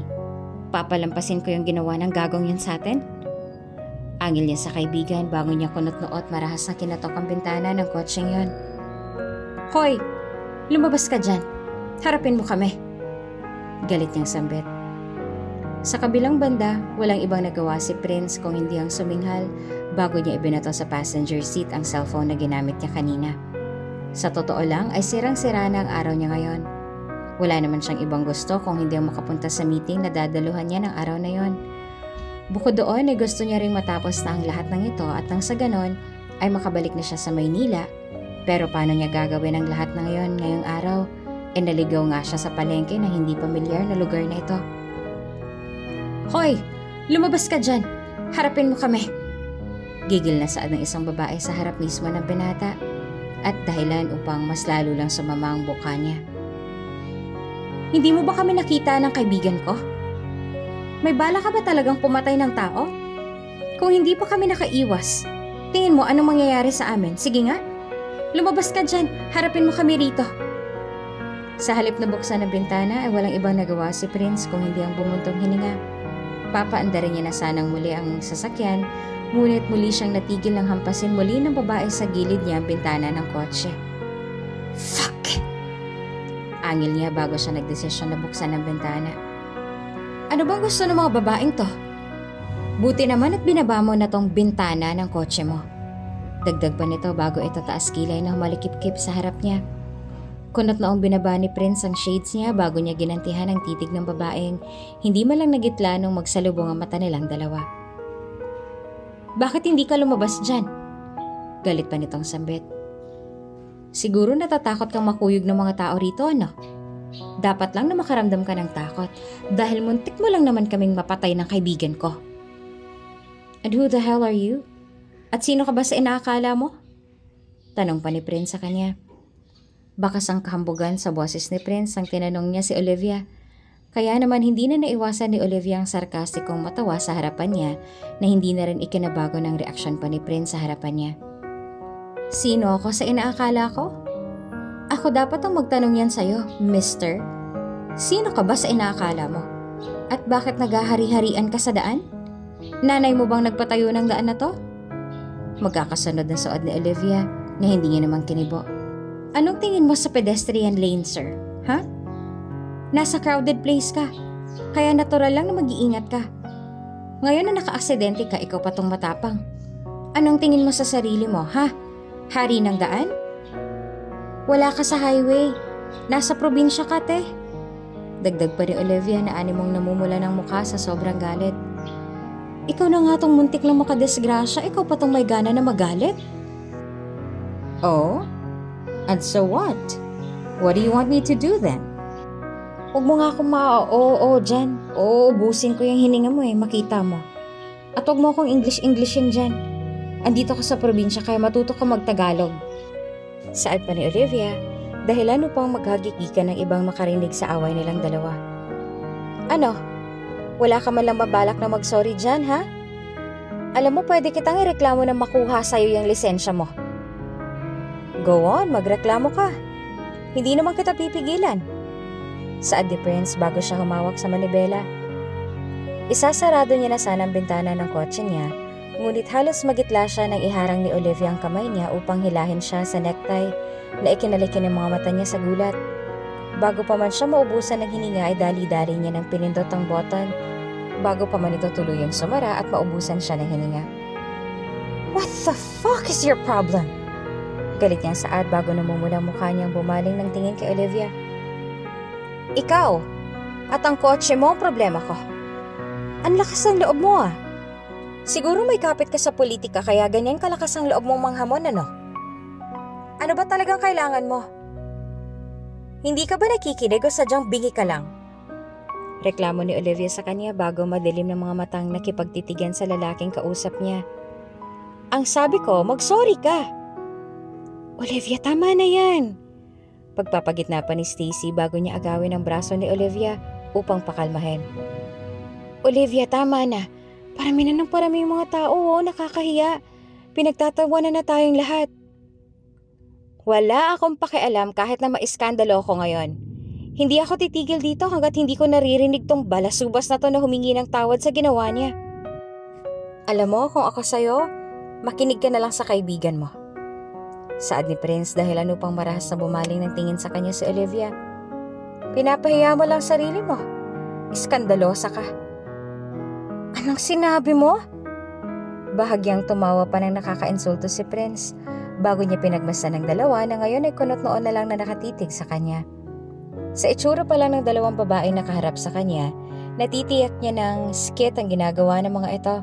papalampasin ko yung ginawa ng gagong yun sa atin?" Angil niya sa kaibigan bago niya kunot-noot marahas na kinatok ang bintana ng kotseng yon. "Hoy! Lumabas ka dyan! Harapin mo kami!" Galit niyang sambit. Sa kabilang banda, walang ibang nagawa si Prince kung hindi ang suminghal bago niya ibinato sa passenger seat ang cellphone na ginamit niya kanina. Sa totoo lang ay sirang-sira na ang araw niya ngayon. Wala naman siyang ibang gusto kung hindi ang makapunta sa meeting na dadaluhan niya ng araw na yon. Bukod doon ay gusto niya ring matapos na ang lahat ng ito at nang sa ganon ay makabalik na siya sa Maynila. Pero paano niya gagawin ang lahat ng yon ngayong araw? E naligaw nga siya sa palengke na hindi pamilyar na lugar na ito. "Hoy! Lumabas ka dyan! Harapin mo kami!" Gigil na saad ng isang babae sa harap mismo ng binata at dahilan upang mas lalo lang sumama ang buka niya. "Hindi mo ba kami nakita ng kaibigan ko? May bala ka ba talagang pumatay ng tao? Kung hindi pa kami nakaiwas, tingin mo anong mangyayari sa amin? Sige nga, lumabas ka dyan, harapin mo kami rito." Sa halip na buksan ng bintana ay walang ibang nagawa si Prince kung hindi ang bumuntong hininga. Papaandarin niya na sanang muli ang sasakyan, ngunit muli siyang natigil ng hampasin muli ng babae sa gilid niya ang bintana ng kotse. "Fuck!" Angil niya bago siya nagdesisyon na buksan ang bintana. "Ano bang gusto ng mga babaeng to? Buti naman at binaba mo na tong bintana ng kotse mo." Dagdag pa nito bago ito taas kilay na humalikip-kip sa harap niya. Kunot noong binaba ni Prince ang shades niya bago niya ginantihan ang titig ng babaeng hindi man lang nagitla nung magsalubong ang mata nilang dalawa. "Bakit hindi ka lumabas dyan?" Galit pa nitong sambit. "Siguro natatakot kang makuyog ng mga tao rito, ano? Dapat lang na makaramdam ka ng takot dahil muntik mo lang naman kaming mapatay ng kaibigan ko." "And who the hell are you? At sino ka ba sa inaakala mo?" Tanong pa ni Prince sa kanya. Bakas ang kahambugan sa boses ni Prince ang tinanong niya si Olivia. Kaya naman hindi na naiwasan ni Olivia ang sarkastikong matawa sa harapan niya na hindi na rin ikinabago ng reaksyon pa ni Prince sa harapan niya. "Sino ako sa inaakala ko? Ako dapat ang magtanong yan sa'yo, mister. Sino ka ba sa inaakala mo? At bakit naghahari-harian ka sa daan? Nanay mo bang nagpatayo ng daan na to?" Magkakasunod na suod ni Olivia na hindi niya naman kinibo. "Anong tingin mo sa pedestrian lane, sir? Ha? Nasa crowded place ka. Kaya natural lang na mag-iingat ka. Ngayon na naka-aksidente ka, ikaw pa tong matapang. Anong tingin mo sa sarili mo, ha? Hari ng daan? Wala ka sa highway. Nasa probinsya ka, te." Dagdag pa ni Olivia na animong namumula ng mukha sa sobrang galit. "Ikaw na nga tong muntik na makadesgrasya, ikaw pa tong may gana na magalit?" "Oh? And so what? What do you want me to do then?" "Huwag mo nga akong oo dyan. Oo, ubusin ko yung hininga mo makita mo. At huwag mo akong English-Englishin dyan. Andito ka sa probinsya kaya matuto ka magtagalog." Saad pa ni Olivia, dahilan upang maghagigikan ng ibang makarinig sa away nilang dalawa. "Ano? Wala ka man lang mabalak na mag-sorry dyan, ha? Alam mo, pwede kitang ireklamo na makuha sa'yo yung lisensya mo. Go on, magreklamo ka. Hindi naman kita pipigilan. Saad ni Prince bago siya humawak sa manibela. Isasarado niya na sana ang bintana ng kotse niya, ngunit halos magitla siya nang iharang ni Olivia ang kamay niya upang hilahin siya sa necktie na ikinalikin ng mga mata niya sa gulat. Bago pa man siya maubusan ng hininga ay dali-dali niya nang pinindot ang button bago pa man ito tuluyang sumara at maubusan siya ng hininga. What the fuck is your problem? Galit niyang Saad bago namumulang mukha niyang bumaling ng tingin kay Olivia. Ikaw at ang kotse mo ang problema ko. Ang lakas ng loob mo ah. Siguro may kapit ka sa politika kaya ganyan kalakas ang loob mong manghamon ano? Ano ba talagang kailangan mo? Hindi ka ba nakikinig o sadyang bingi ka lang? Reklamo ni Olivia sa kanya bago madilim ng mga matang nakipagtitigan sa lalaking kausap niya. Ang sabi ko, mag-sorry ka. Olivia, tama na yan. Pagpapagitna pa ni Stacy bago niya agawin ang braso ni Olivia upang pakalmahin. Olivia, tama na. Parami na ng parami yung mga tao, oh, nakakahiya. Pinagtatawanan na tayong lahat. Wala akong pakialam kahit na maiskandalo ko ngayon. Hindi ako titigil dito hanggat hindi ko naririnig tong balasubas na to na humingi ng tawad sa ginawa niya. Alam mo, kung ako sa'yo, makinig ka na lang sa kaibigan mo. Saad ni Prince dahil ano pang marahas na bumaling ng tingin sa kanya si Olivia. Pinapahiya mo lang sarili mo. Iskandalosa ka. Anong sinabi mo? Bahagyang tumawa pa ng nakakainsulto si Prince bago niya pinagmasdan ng dalawa na ngayon ay kunot noon na lang na nakatitig sa kanya. Sa itsura pa lang ng dalawang babae nakaharap sa kanya, natitiyak niya ng skit ang ginagawa ng mga ito.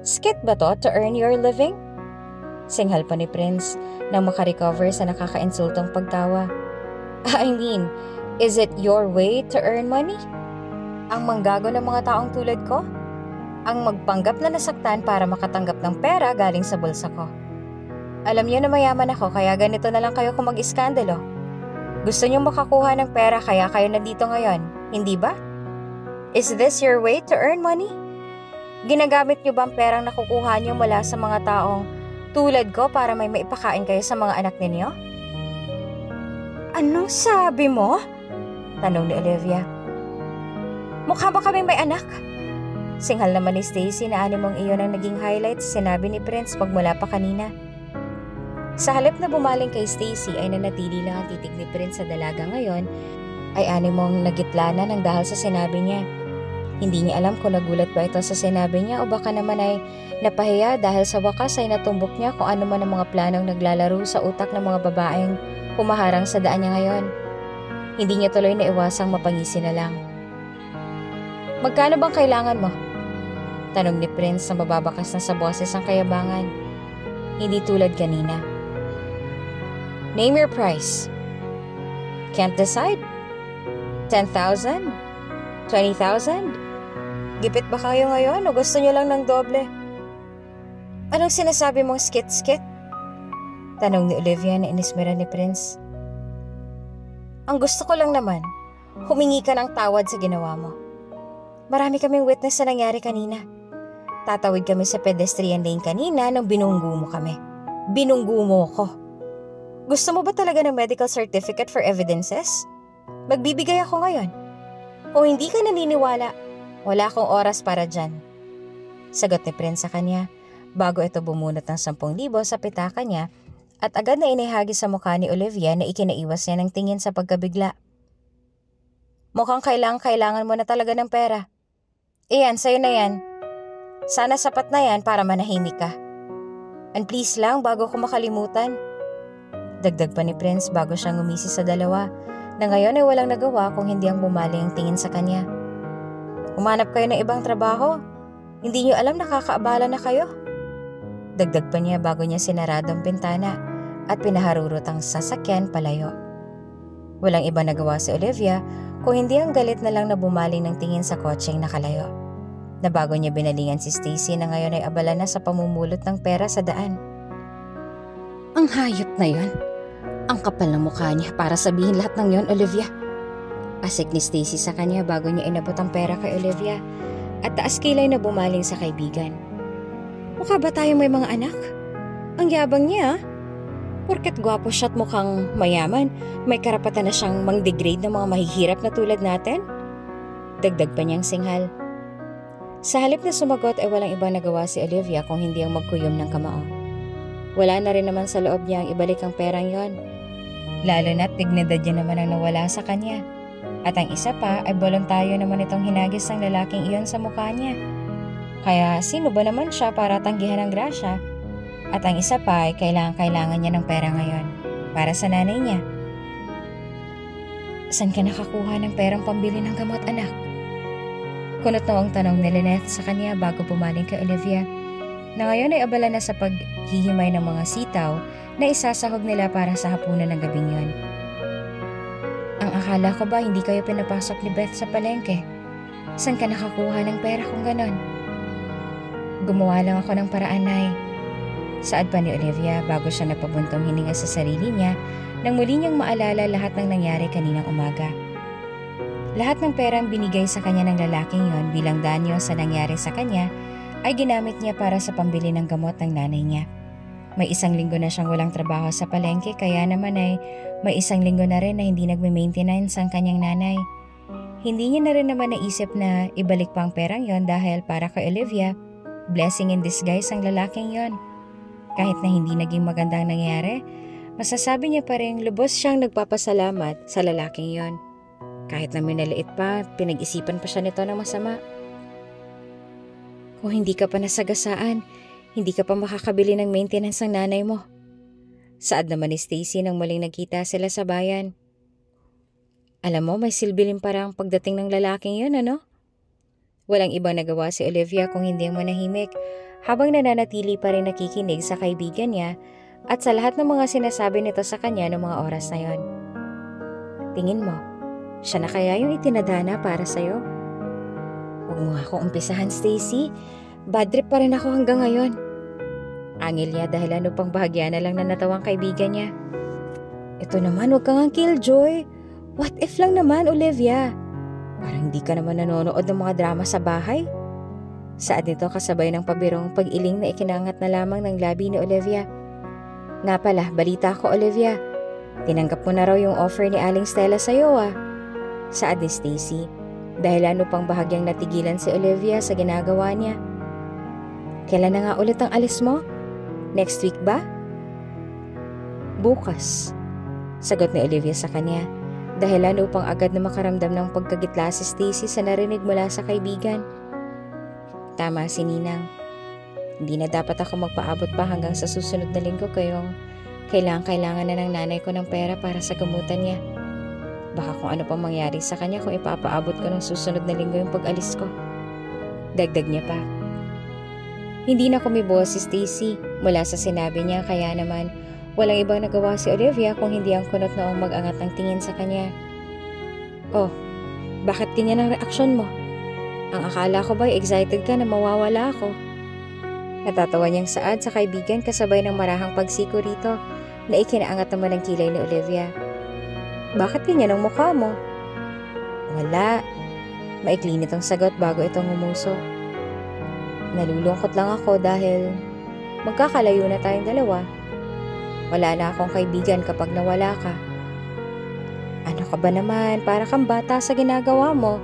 Skit ba to to earn your living? Singhal pa ni Prince nang makarecover sa nakakainsultong pagtawa. I mean, is it your way to earn money? Ang manggago ng mga taong tulad ko? Ang magpanggap na nasaktan para makatanggap ng pera galing sa bulsa ko. Alam niyo na mayaman ako kaya ganito na lang kayo kung mag-iskandalo. Gusto niyo makakuha ng pera kaya kayo nandito ngayon, hindi ba? Is this your way to earn money? Ginagamit niyo ba ang perang nakukuha niyo mula sa mga taong tulad ko para may maipakain kayo sa mga anak ninyo? Anong sabi mo? Tanong ni Olivia. Mukha ba kaming may anak? Singhal naman ni Stacy na animong iyon ang naging highlights sinabi ni Prince pagmula pa kanina. Sa halip na bumaling kay Stacy ay nanatili lang ang titig ni Prince sa dalaga ngayon ay animong nagitla na ng dahil sa sinabi niya. Hindi niya alam kung nagulat ba ito sa sinabi niya o baka naman ay napahiya dahil sa wakas ay natumbok niya kung ano man ang mga planong naglalaro sa utak ng mga babaeng humaharang sa daan niya ngayon. Hindi niya tuloy na iwasang mapangisi na lang. Magkano bang kailangan mo? Tanong ni Prince na mababakas na sa boses ang kayabangan. Hindi tulad kanina. Name your price. Can't decide? 10,000? 20,000? Gipit ba kayo ngayon o gusto niyo lang ng doble? Anong sinasabi mong skit-skit? Tanong ni Olivia na inismera ni Prince. Ang gusto ko lang naman, humingi ka ng tawad sa ginawa mo. Marami kaming witness sa nangyari kanina. Tatawid kami sa pedestrian lane kanina nang binunggu mo kami. Binunggu mo ko. Gusto mo ba talaga ng medical certificate for evidences? Magbibigay ako ngayon. Kung hindi ka naniniwala, wala akong oras para dyan. Sagot ni Prince sa kanya bago ito bumunot ng 10,000 sa pitaka niya at agad na inihagi sa mukha ni Olivia na ikinaiwas niya ng tingin sa pagkabigla. Mukhang kailangan mo na talaga ng pera. Iyan, sa'yo na yan. Sana sapat na yan para manahimik ka. And please lang bago ko makalimutan. Dagdag pa ni Prince bago siya ngumisi sa dalawa na ngayon ay walang nagawa kung hindi ang bumaling ang tingin sa kanya. Umanap kayo ng ibang trabaho. Hindi niyo alam nakakaabala na kayo. Dagdag pa niya bago niya sinarado ang bintana at pinaharurot ang sasakyan palayo. Walang iba nagawa si Olivia kung hindi ang galit na lang na bumaling ng tingin sa kotseng nakalayo. Na bago niya binalingan si Stacy na ngayon ay abala na sa pamumulot ng pera sa daan. Ang hayop na yon. Ang kapal ng mukha niya para sabihin lahat ng yon, Olivia. Asik ni Stacy sa kanya bago niya inabot ang pera kay Olivia at taas kilay na bumaling sa kaibigan. Mukha ba tayong may mga anak? Ang yabang niya. Porket gwapo siya at mukhang mayaman, may karapatan na siyang mang-degrade ng mga mahihirap na tulad natin? Dagdag pa niyang singhal. Sa halip na sumagot ay walang ibang nagawa si Olivia kung hindi ang magkuyom ng kamao. Wala na rin naman sa loob niya ang ibalik ang perang yon. Lalo na't dignidad niya naman ang nawala sa kanya. At ang isa pa ay voluntaryo naman itong hinagis ng lalaking iyon sa mukha niya. Kaya sino ba naman siya para tanggihan ang grasya? At ang isa pa ay kailangan niya ng pera ngayon para sa nanay niya. Saan ka nakakuha ng perang pambili ng gamot, anak? Kunot noong tanong ni Lynette sa kanya bago pumaling kay Olivia, na ngayon ay abala na sa paghihimay ng mga sitaw na isasahog nila para sa hapunan ng gabing yon. Ang akala ko ba hindi kayo pinapasok ni Beth sa palengke? Saan ka nakakuha ng pera kung ganon? Gumawa lang ako ng paraan, Nay. Saad pa ni Olivia bago siya napabuntong hininga sa sarili niya nang muli niyang maalala lahat ng nangyari kaninang umaga. Lahat ng perang binigay sa kanya ng lalaking yon bilang danyo sa nangyari sa kanya ay ginamit niya para sa pambili ng gamot ng nanay niya. May 1 linggo na siyang walang trabaho sa palengke kaya naman ay may 1 linggo na rin na hindi nagme-maintenance ang kanyang nanay. Hindi niya na rin naman naisip na ibalik pa ang perang yon dahil para kay Olivia, blessing in disguise ang lalaking yon. Kahit na hindi naging magandang nangyari, masasabi niya pa rin lubos siyang nagpapasalamat sa lalaking yon. Kahit na minaliit pa, pinag-isipan pa siya nito ng masama. Kung hindi ka pa nasagasaan, hindi ka pa makakabili ng maintenance ng nanay mo. Saad naman ni Stacy nang muling nagkita sila sa bayan. Alam mo, may silbi parang pagdating ng lalaking yun, ano? Walang ibang nagawa si Olivia kung hindi ang manahimik habang nananatili pa rin nakikinig sa kaibigan niya at sa lahat ng mga sinasabi nito sa kanya noong mga oras na yon. Tingin mo, siya na kaya yung itinadhana para sa'yo? Huwag mo akong umpisahan, Stacy. Bad trip pa rin ako hanggang ngayon. Angil niya dahil ano pang bahagya na lang na natawang kaibigan niya. Ito naman, huwag kang killjoy. What if lang naman, Olivia? Parang hindi ka naman nanonood ng mga drama sa bahay. Saad nito kasabay ng pabirong pag-iling na ikinangat na lamang ng labi ni Olivia. Nga pala, balita ko, Olivia. Tinanggap mo na raw yung offer ni Aling Stella sa'yo, ah. Saad ni Stacy, dahil ano pang bahagyang natigilan si Olivia sa ginagawa niya. Kailan na nga ulit ang alis mo? Next week ba? Bukas, sagot ni Olivia sa kanya, dahil ano pang agad na makaramdam ng pagkagitla si Stacy sa narinig mula sa kaibigan. Tama si Ninang. Hindi na dapat ako magpaabot pa hanggang sa susunod na linggo kayong kailangan na ng nanay ko ng pera para sa gamutan niya. Baka kung ano pang mangyari sa kanya kung ipapaabot ko ng susunod na linggo yung pag-alis ko. Dagdag niya pa. Hindi na kumibo si Stacy mula sa sinabi niya kaya naman walang ibang nagawa si Olivia kung hindi ang kunot noong mag-angat ng tingin sa kanya. Oh, bakit ganyan ang reaksyon mo? Ang akala ko ba'y excited ka na mawawala ako? Natatawa niyang saad sa kaibigan kasabay ng marahang pagsiko rito na ikinaangat naman ang kilay ni Olivia. Bakit ganyan ang mukha mo? Wala. Maikli nitong sagot bago itong umuso. Nalulungkot lang ako dahil magkakalayo na tayong dalawa. Wala na akong kaibigan kapag nawala ka. Ano ka ba naman? Para kang bata sa ginagawa mo.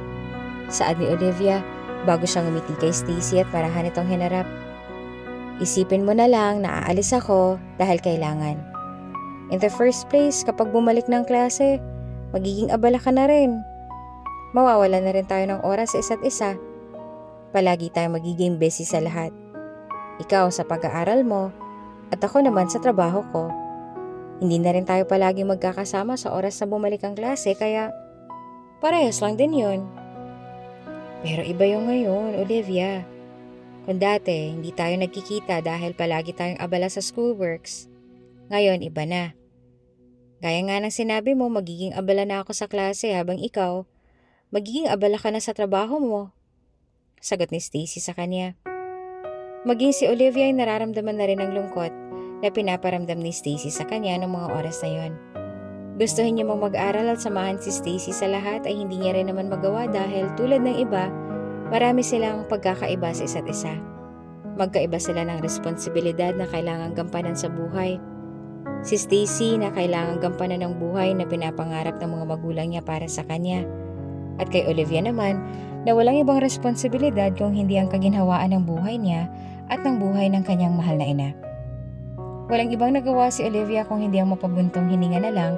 Saad ni Olivia bago siyang ngumiti kay Stacy at marahan itong hinarap. Isipin mo na lang na aalis ako dahil kailangan. In the first place, kapag bumalik ng klase, magiging abala ka na rin. Mawawala na rin tayo ng oras sa isa't isa. Palagi tayong magiging busy sa lahat. Ikaw sa pag-aaral mo, at ako naman sa trabaho ko. Hindi na rin tayo palagi magkakasama sa oras na bumalik ang klase, kaya parehas lang din yun. Pero iba yung ngayon, Olivia. Kung dati, hindi tayo nagkikita dahil palagi tayong abala sa schoolworks. Ngayon, iba na. Gaya nga ng sinabi mo, magiging abala na ako sa klase habang ikaw, magiging abala ka na sa trabaho mo. Sagot ni Stacy sa kanya. Maging si Olivia ay nararamdaman na rin ang lungkot na pinaparamdam ni Stacy sa kanya noong mga oras na yon. Gustuhin niya mag-aral at samahan si Stacy sa lahat ay hindi niya rin naman magawa dahil tulad ng iba Marami silang pagkakaiba sa isa't isa. Magkaiba sila ng responsibilidad na kailangang gampanan sa buhay. Si Stacy na kailangang gampanan ng buhay na pinapangarap ng mga magulang niya para sa kanya. At kay Olivia naman na walang ibang responsibilidad kung hindi ang kaginhawaan ng buhay niya at ng buhay ng kanyang mahal na ina. Walang ibang nagawa si Olivia kung hindi ang mapabuntong hininga na lang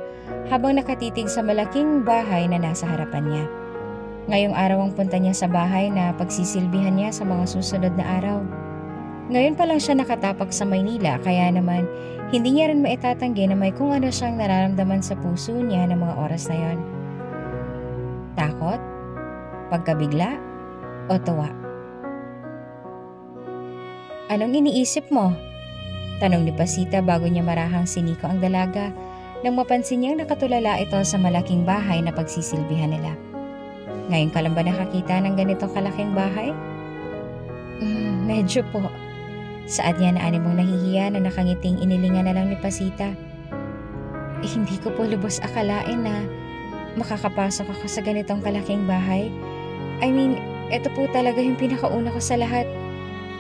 habang nakatitig sa malaking bahay na nasa harapan niya. Ngayong araw ang punta niya sa bahay na pagsisilbihan niya sa mga susunod na araw. Ngayon pa lang siya nakatapak sa Maynila kaya naman hindi niya rin maitatanggi na may kung ano siyang nararamdaman sa puso niya ng mga oras na yon. Takot? Pagkabigla? O tuwa? Anong iniisip mo? Tanong ni Pasita bago niya marahang siniko ang dalaga nang mapansin niyang nakatulala ito sa malaking bahay na pagsisilbihan nila. Ngayon ka lang ba nakakita ng ganitong kalaking bahay? Medyo po. Saad niya na animong nahihiya na nakangiting inilingan na lang ni Pasita. Hindi ko po lubos akalain na makakapasok ako sa ganitong kalaking bahay. I mean, ito po talaga yung pinakauna ko sa lahat.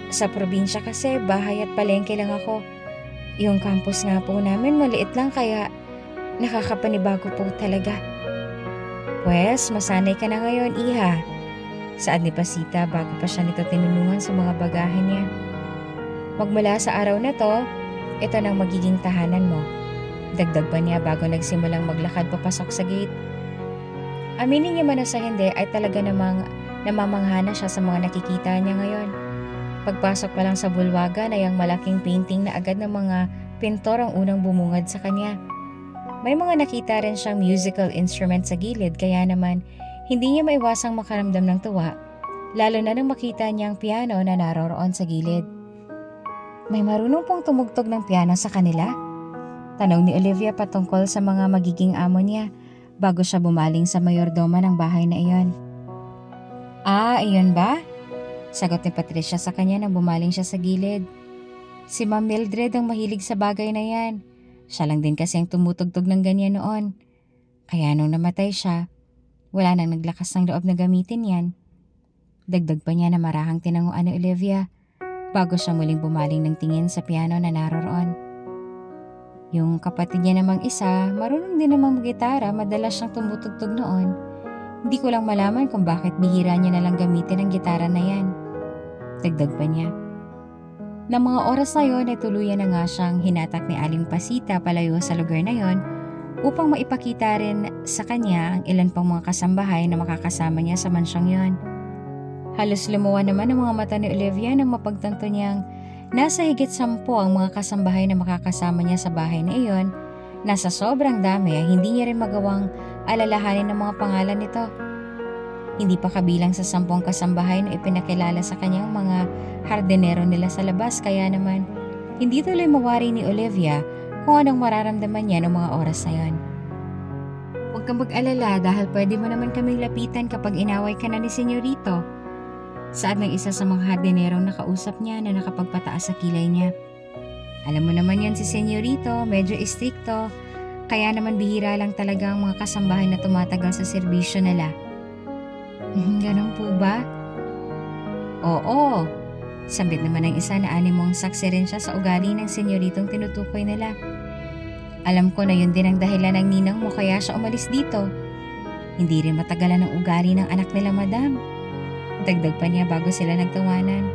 Sa probinsya kasi, bahay at palengke lang ako. Yung campus nga po namin maliit lang kaya nakakapanibago po talaga. Pwes, masanay ka na ngayon, iha. Saad ni Pasita bago pa siya nito tinulungan sa mga bagahe niya. Magmula sa araw na to, ito nang magiging tahanan mo. Dagdag pa niya bago nagsimulang maglakad papasok sa gate. Aminin niya man o sa hindi ay talaga namang namamanghana siya sa mga nakikita niya ngayon. Pagpasok pa lang sa bulwagan ay ang malaking painting na agad ng mga pintor ang unang bumungad sa kanya. May mga nakita rin siyang musical instrument sa gilid kaya naman hindi niya maiwasang makaramdam ng tuwa, lalo na nang makita niya ang piano na naroroon sa gilid. May marunong pong tumugtog ng piano sa kanila? Tanong ni Olivia patungkol sa mga magiging amo niya bago siya bumaling sa mayordoma ng bahay na iyon. Iyon ba? Sagot ni Patricia sa kanya nang bumaling siya sa gilid. Si Ma'am Mildred ang mahilig sa bagay na yan. Siya lang din kasi ang tumutugtog ng ganyan noon. Kaya nung namatay siya, wala nang naglakas ng loob na gamitin yan. Dagdag pa niya na marahang tinanguan ni Olivia bago siya muling bumaling ng tingin sa piano na naroroon. Yung kapatid niya namang isa, marunong din namang mag-gitara, madalas siyang tumutugtog noon. Hindi ko lang malaman kung bakit bihira niya nalang gamitin ang gitara na yan. Dagdag pa niya. Na mga oras na yon ay tuluyan na nga siyang hinatak ni Aling Pasita palayo sa lugar na yon upang maipakita rin sa kanya ang ilan pang mga kasambahay na makakasama niya sa mansyong yon. Halos lumuwa naman ang mga mata ni Olivia nang mapagtanto niyang nasa higit 10 ang mga kasambahay na makakasama niya sa bahay na iyon. Nasa sobrang dami ay hindi niya rin magawang alalahanin ang mga pangalan nito. Hindi pa kabilang sa 10 kasambahay na ipinakilala sa kanyang mga hardinero nila sa labas kaya naman hindi tuloy mawari ni Olivia kung anong mararamdaman niya ng mga oras na yon. Huwag kang mag-alala dahil pwede mo naman kaming lapitan kapag inaway ka na ni Senyorito. Saad ng isa sa mga hardinerong nakausap niya na nakapagpataas sa kilay niya. Alam mo naman yan si Senyorito, medyo istrikto, kaya naman bihira lang talaga ang mga kasambahay na tumatagal sa serbisyo nila. Ganun po ba? Oo. Sambit naman ng isa na animong saksi rin siya sa ugali ng senyoritong tinutukoy nila. Alam ko na yun din ang dahilan ng ninang mo kaya siya umalis dito. Hindi rin matagalan ng ugali ng anak nila, madam. Dagdag pa niya bago sila nagtawanan.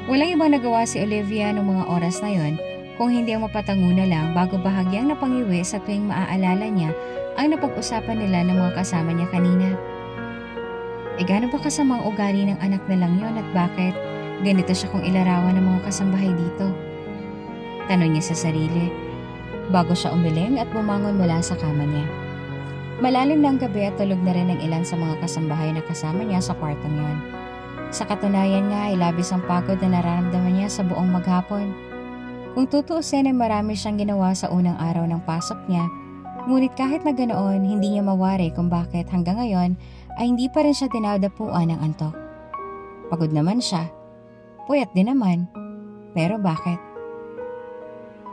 Walang ibang nagawa si Olivia noong mga oras na yon kung hindi ang mapatango na lang bago bahagyang napangiwi sa tuwing maaalala niya ang napag-usapan nila ng mga kasama niya kanina. Gaano ba kasamang ugali ng anak na lang yon at bakit ganito siya kung ilarawan ng mga kasambahay dito? Tanong niya sa sarili bago siya umiling at bumangon mula sa kama niya. Malalim na ang gabi at tulog na rin ang ilan sa mga kasambahay na kasama niya sa kwartong yon. Sa katunayan nga ay labis ang pagod na nararamdaman niya sa buong maghapon. Kung tutuusin ay marami siyang ginawa sa unang araw ng pasok niya, ngunit kahit na ganoon hindi niya mawari kung bakit hanggang ngayon ay hindi pa rin siya dinadapuan ng antok. Pagod naman siya, puyat din naman, pero bakit?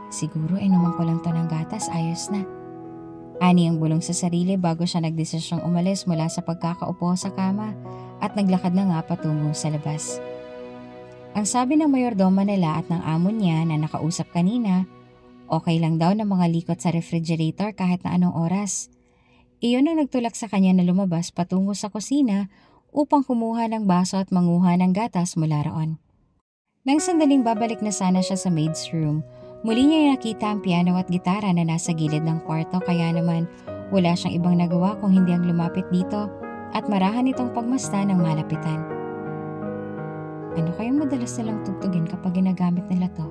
Siguro inuman ko lang to ng gatas, ayos na. Ani ang bulong sa sarili bago siya nagdesisyong umalis mula sa pagkakaupo sa kama at naglakad na nga patungo sa labas. Ang sabi ng mayordoma nila at ng amo niya na nakausap kanina, okay lang daw na mga likot sa refrigerator kahit na anong oras. Iyon ang nagtulak sa kanya na lumabas patungo sa kusina upang kumuha ng baso at manguha ng gatas mula roon. Nang sandaling babalik na sana siya sa maid's room, muli niya nakita ang piano at gitara na nasa gilid ng kwarto kaya naman wala siyang ibang nagawa kung hindi ang lumapit dito at marahan itong pagmasta ng malapitan. Ano kayang madalas nilang tugtugin kapag ginagamit nila to?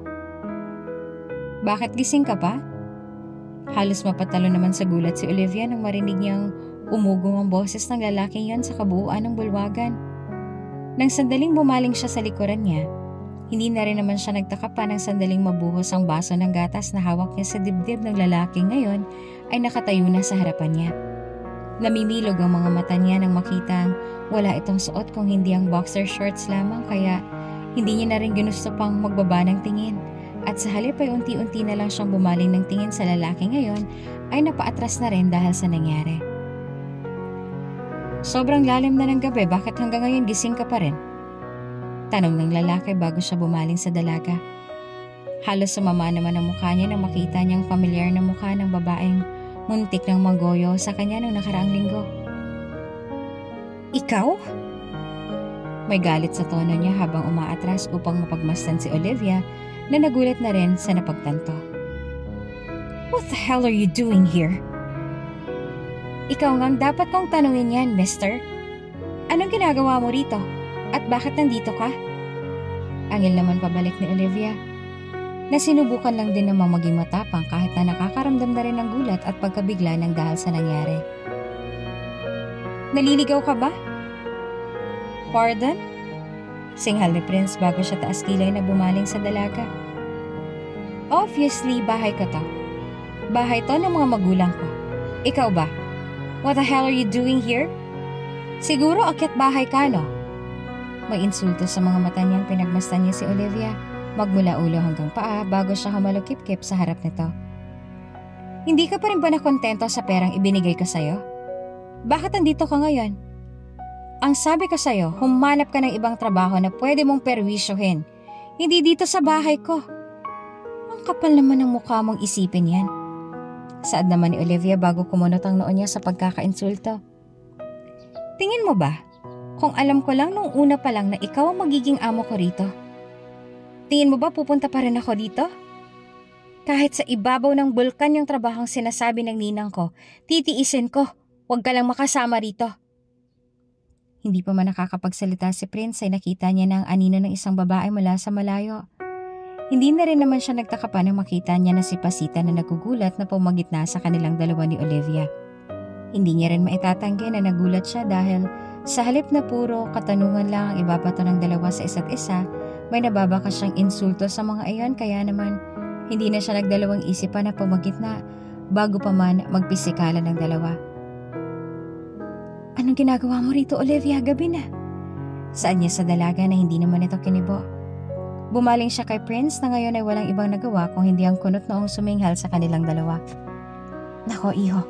Bakit gising ka pa? Halos mapatalo naman sa gulat si Olivia nang marinig niyang umugong ang boses ng lalaking yon sa kabuuan ng bulwagan. Nang sandaling bumaling siya sa likuran niya, hindi na rin naman siya nagtaka pa nang sandaling mabuhos ang baso ng gatas na hawak niya sa dibdib ng lalaki ngayon ay nakatayo na sa harapan niya. Namimilog ang mga mata niya nang makitang wala itong suot kung hindi ang boxer shorts lamang kaya hindi niya na rin ginusto pang magbaba ng tingin. At sa halip ay unti-unti na lang siyang bumaling ng tingin sa lalaki ngayon ay napaatras na rin dahil sa nangyari. Sobrang lalim na ng gabi, bakit hanggang ngayon gising ka pa rin? Tanong ng lalaki bago siya bumaling sa dalaga. Halos sumama naman ang mukha niya nang makita niyang pamilyar na mukha ng babaeng muntik ng magoyo sa kanya noong nakaraang linggo. Ikaw? May galit sa tono niya habang umaatras upang mapagmasdan si Olivia na nagulat na rin sa napagtanto. What the hell are you doing here? Ikaw ngang dapat kong tanungin yan, mister. Anong ginagawa mo rito? At bakit nandito ka? Angil naman pabalik ni Olivia. Nasinubukan lang din namang maging matapang kahit na nakakaramdam na rin ng gulat at pagkabigla ng dahil sa nangyari. Naliligaw ka ba? Pardon? Singhal ni Prince bago siya taas kilay na bumaling sa dalaga. Obviously, bahay ko to. Bahay to ng mga magulang ko. Ikaw ba? What the hell are you doing here? Siguro akyat bahay ka, no? May insulto sa mga mata niyang pinagmasdan niya si Olivia, magmula ulo hanggang paa bago siya humalukip-kip sa harap nito. Hindi ka pa rin ba nakontento sa perang ibinigay ko sa'yo? Bakit andito ka ngayon? Ang sabi ko sa'yo, humanap ka ng ibang trabaho na pwede mong perwisyohin. Hindi dito sa bahay ko. Ang kapal naman ng mukha mong isipin yan. Saad naman ni Olivia bago kumunot ang noo niya sa pagkakainsulto. Tingin mo ba? Kung alam ko lang nung una pa lang na ikaw ang magiging amo ko rito. Tingin mo ba pupunta pa rin ako dito? Kahit sa ibabaw ng bulkan yung trabahong sinasabi ng ninang ko, titiisin ko, huwag ka lang makasama rito. Hindi pa man nakakapagsalita si Prince ay nakita niya na ang anino ng isang babae mula sa malayo. Hindi na rin naman siya nagtaka pa nang makita niya na si Pasita na nagugulat na pumagitna sa kanilang dalawa ni Olivia. Hindi niya rin maitatanggi na nagulat siya dahil sa halip na puro katanungan lang ang ibabato ng dalawa sa isa't isa, may nababakas siyang insulto sa mga iyon kaya naman hindi na siya nagdalawang isipan na pumagitna bago pa man magpisikalan ng dalawa. Anong ginagawa mo rito, Olivia? Gabi na. Saan niya sa dalaga na hindi naman ito kinibo. Bumaling siya kay Prince na ngayon ay walang ibang nagawa kung hindi ang kunot noong suminghal sa kanilang dalawa. Nako, iho,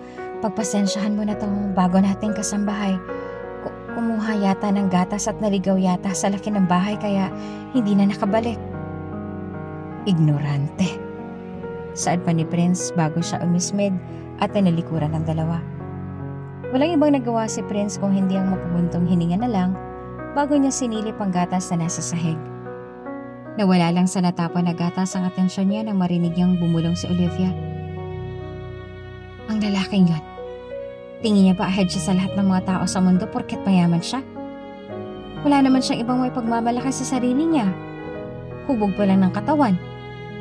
pagpasensyahan mo na tong bago nating kasambahay. Kumuha yata ng gatas at naligaw yata sa laki ng bahay kaya hindi na nakabalik. Ignorante. Saad pa ni Prince bago siya umismid at tinalikuran ng dalawa. Walang ibang nagawa si Prince kung hindi ang mapubuntong hininga na lang bago niya sinilip ang gatas na nasa sahig. Nawala lang sa natapon na gatas ang atensyon niya nang marinig niyang bumulong si Olivia. Ang lalaking yon. Tingin niya ba ahead siya sa lahat ng mga tao sa mundo porket mayaman siya? Wala naman siyang ibang may pagmamalaki sa sarili niya. Hubog pa lang ng katawan.